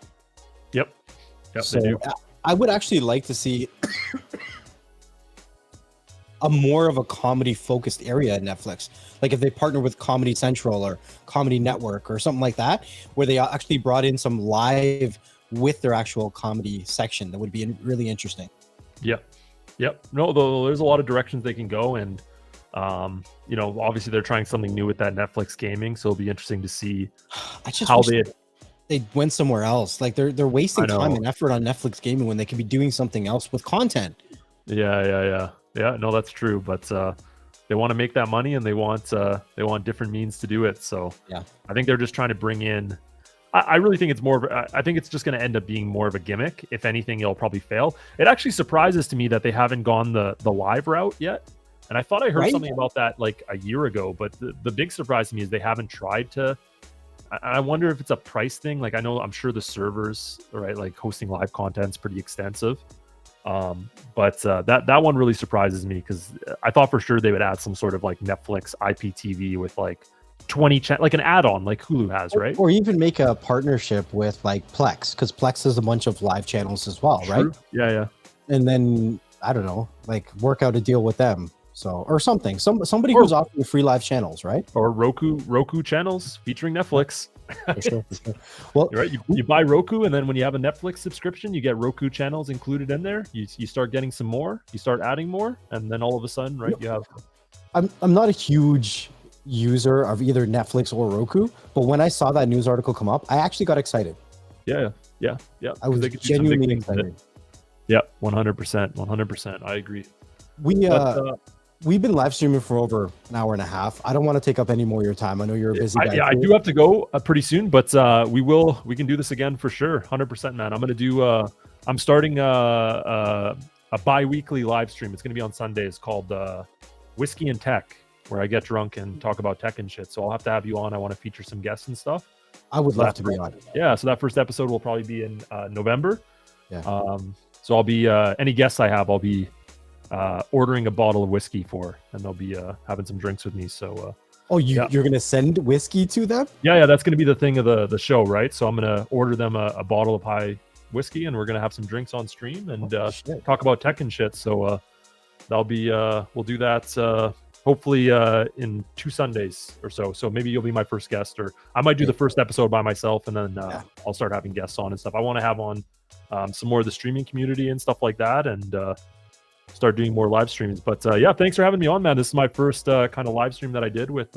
Yep, so they do. I would actually like to see a more of a comedy focused area at Netflix. Like if they partner with Comedy Central or Comedy Network or something like that, where they actually brought in some live with their actual comedy section, that would be really interesting. Yeah, Yep. No, though there's a lot of directions they can go, and you know, obviously they're trying something new with that Netflix gaming, so it'll be interesting to see I just how wish they. they went somewhere else. Like they're wasting time and effort on Netflix gaming when they could be doing something else with content. Yeah. No, that's true, but they want to make that money, and they want different means to do it. So Yeah. I think they're just trying to bring in. I really think it's more of I think it's just going to end up being more of a gimmick. If anything, it'll probably fail. It actually surprises to me that they haven't gone the live route yet. And I thought I heard something about that like a year ago, but the big surprise to me is they haven't tried to. I wonder if it's a price thing. Like I'm sure the servers, right, like hosting live content is pretty extensive. But that one really surprises me because I thought for sure they would add some sort of like Netflix IPTV with like 20 like an add-on like Hulu has, right? Or even make a partnership with like Plex, because Plex has a bunch of live channels as well, right? Yeah. And then I don't know, like work out a deal with them. So or something. Somebody who's offering free live channels, right? Or Roku channels featuring Netflix. For sure. Well, right. You buy Roku, and then when you have a Netflix subscription, you get Roku channels included in there. You start getting some more, you start adding more, and then all of a sudden, right, you have. I'm not a huge user of either Netflix or Roku, but when I saw that news article come up, I actually got excited. Yeah. I was genuinely excited. Yeah, 100%. I agree. We've been live streaming for over an hour and a half. I don't want to take up any more of your time. I know you're a busy guy. I do have to go pretty soon, but we can do this again for sure. 100%, man. I'm going to do, I'm starting a bi-weekly live stream. It's going to be on Sundays called Whiskey and Tech, where I get drunk and talk about tech and shit. So I'll have to have you on. I want to feature some guests and stuff. I would love to be on. Yeah. So that first episode will probably be in November. Yeah. So I'll be, any guests I have, I'll be ordering a bottle of whiskey for, and they'll be having some drinks with me. So you're gonna send whiskey to them? Yeah, that's gonna be the thing of the show, right? So I'm gonna order them a bottle of high whiskey, and we're gonna have some drinks on stream and talk about tech and shit. So that'll be we'll do that hopefully in 2 Sundays or so. So maybe you'll be my first guest, or I might do the first episode by myself, and then I'll start having guests on and stuff. I want to have on some more of the streaming community and stuff like that, and start doing more live streams. But yeah, thanks for having me on, man. This is my first kind of live stream that I did with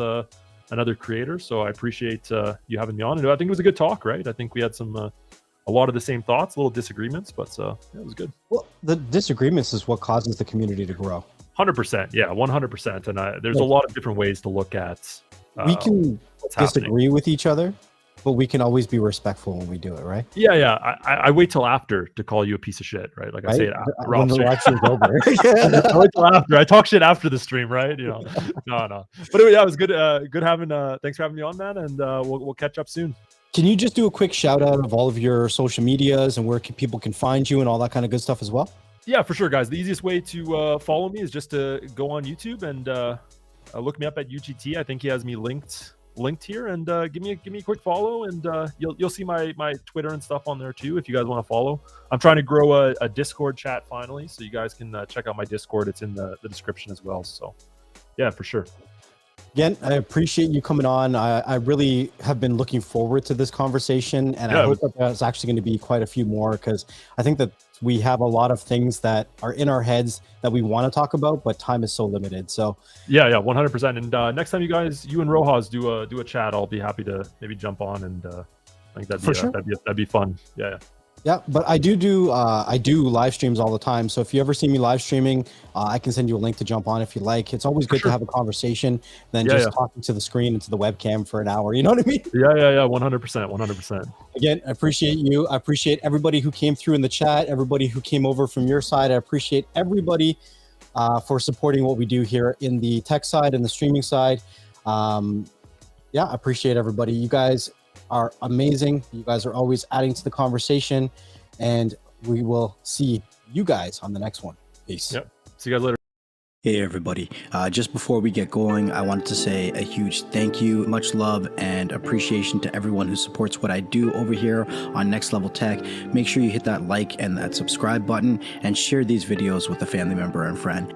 another creator, so I appreciate you having me on. And I think it was a good talk, right? I think we had some a lot of the same thoughts, little disagreements, but yeah, it was good. Well, the disagreements is what causes the community to grow. 100%, yeah, 100%. And there's a lot of different ways to look at we can disagree with each other, but we can always be respectful when we do it, right? Yeah. I wait till after to call you a piece of shit, right? Like I say it after. When the live stream's over. I wait till after. I talk shit after the stream, right? You know, no. But anyway, yeah, it was good. Good having. Thanks for having me on, man, and we'll catch up soon. Can you just do a quick shout out of all of your social medias and where people can find you and all that kind of good stuff as well? Yeah, for sure, guys. The easiest way to follow me is just to go on YouTube and look me up at UGT. I think he has me linked here, and give me a quick follow, and you'll see my Twitter and stuff on there too if you guys want to follow. I'm trying to grow a Discord chat finally, so you guys can check out my Discord. It's in the description as well. So yeah, for sure. Again, I appreciate you coming on. I really have been looking forward to this conversation, and I hope that there's actually going to be quite a few more, because I think that we have a lot of things that are in our heads that we want to talk about, but time is so limited. So yeah, 100%. And next time you and Rojas do a chat, I'll be happy to maybe jump on, and I think that'd be fun. Yeah, but I do live streams all the time. So if you ever see me live streaming, I can send you a link to jump on if you like. It's always good to have a conversation than just talking to the screen and to the webcam for an hour. You know what I mean? Yeah, 100%. Again, I appreciate you. I appreciate everybody who came through in the chat, everybody who came over from your side. I appreciate everybody for supporting what we do here in the tech side and the streaming side. I appreciate everybody. You guys are amazing. You guys are always adding to the conversation, and we will see you guys on the next one. Peace. Yep. See you guys later. Hey everybody, just before we get going, I wanted to say a huge thank you, much love and appreciation to everyone who supports what I do over here on NxTLvLTech. Make sure you hit that like and that subscribe button and share these videos with a family member and friend.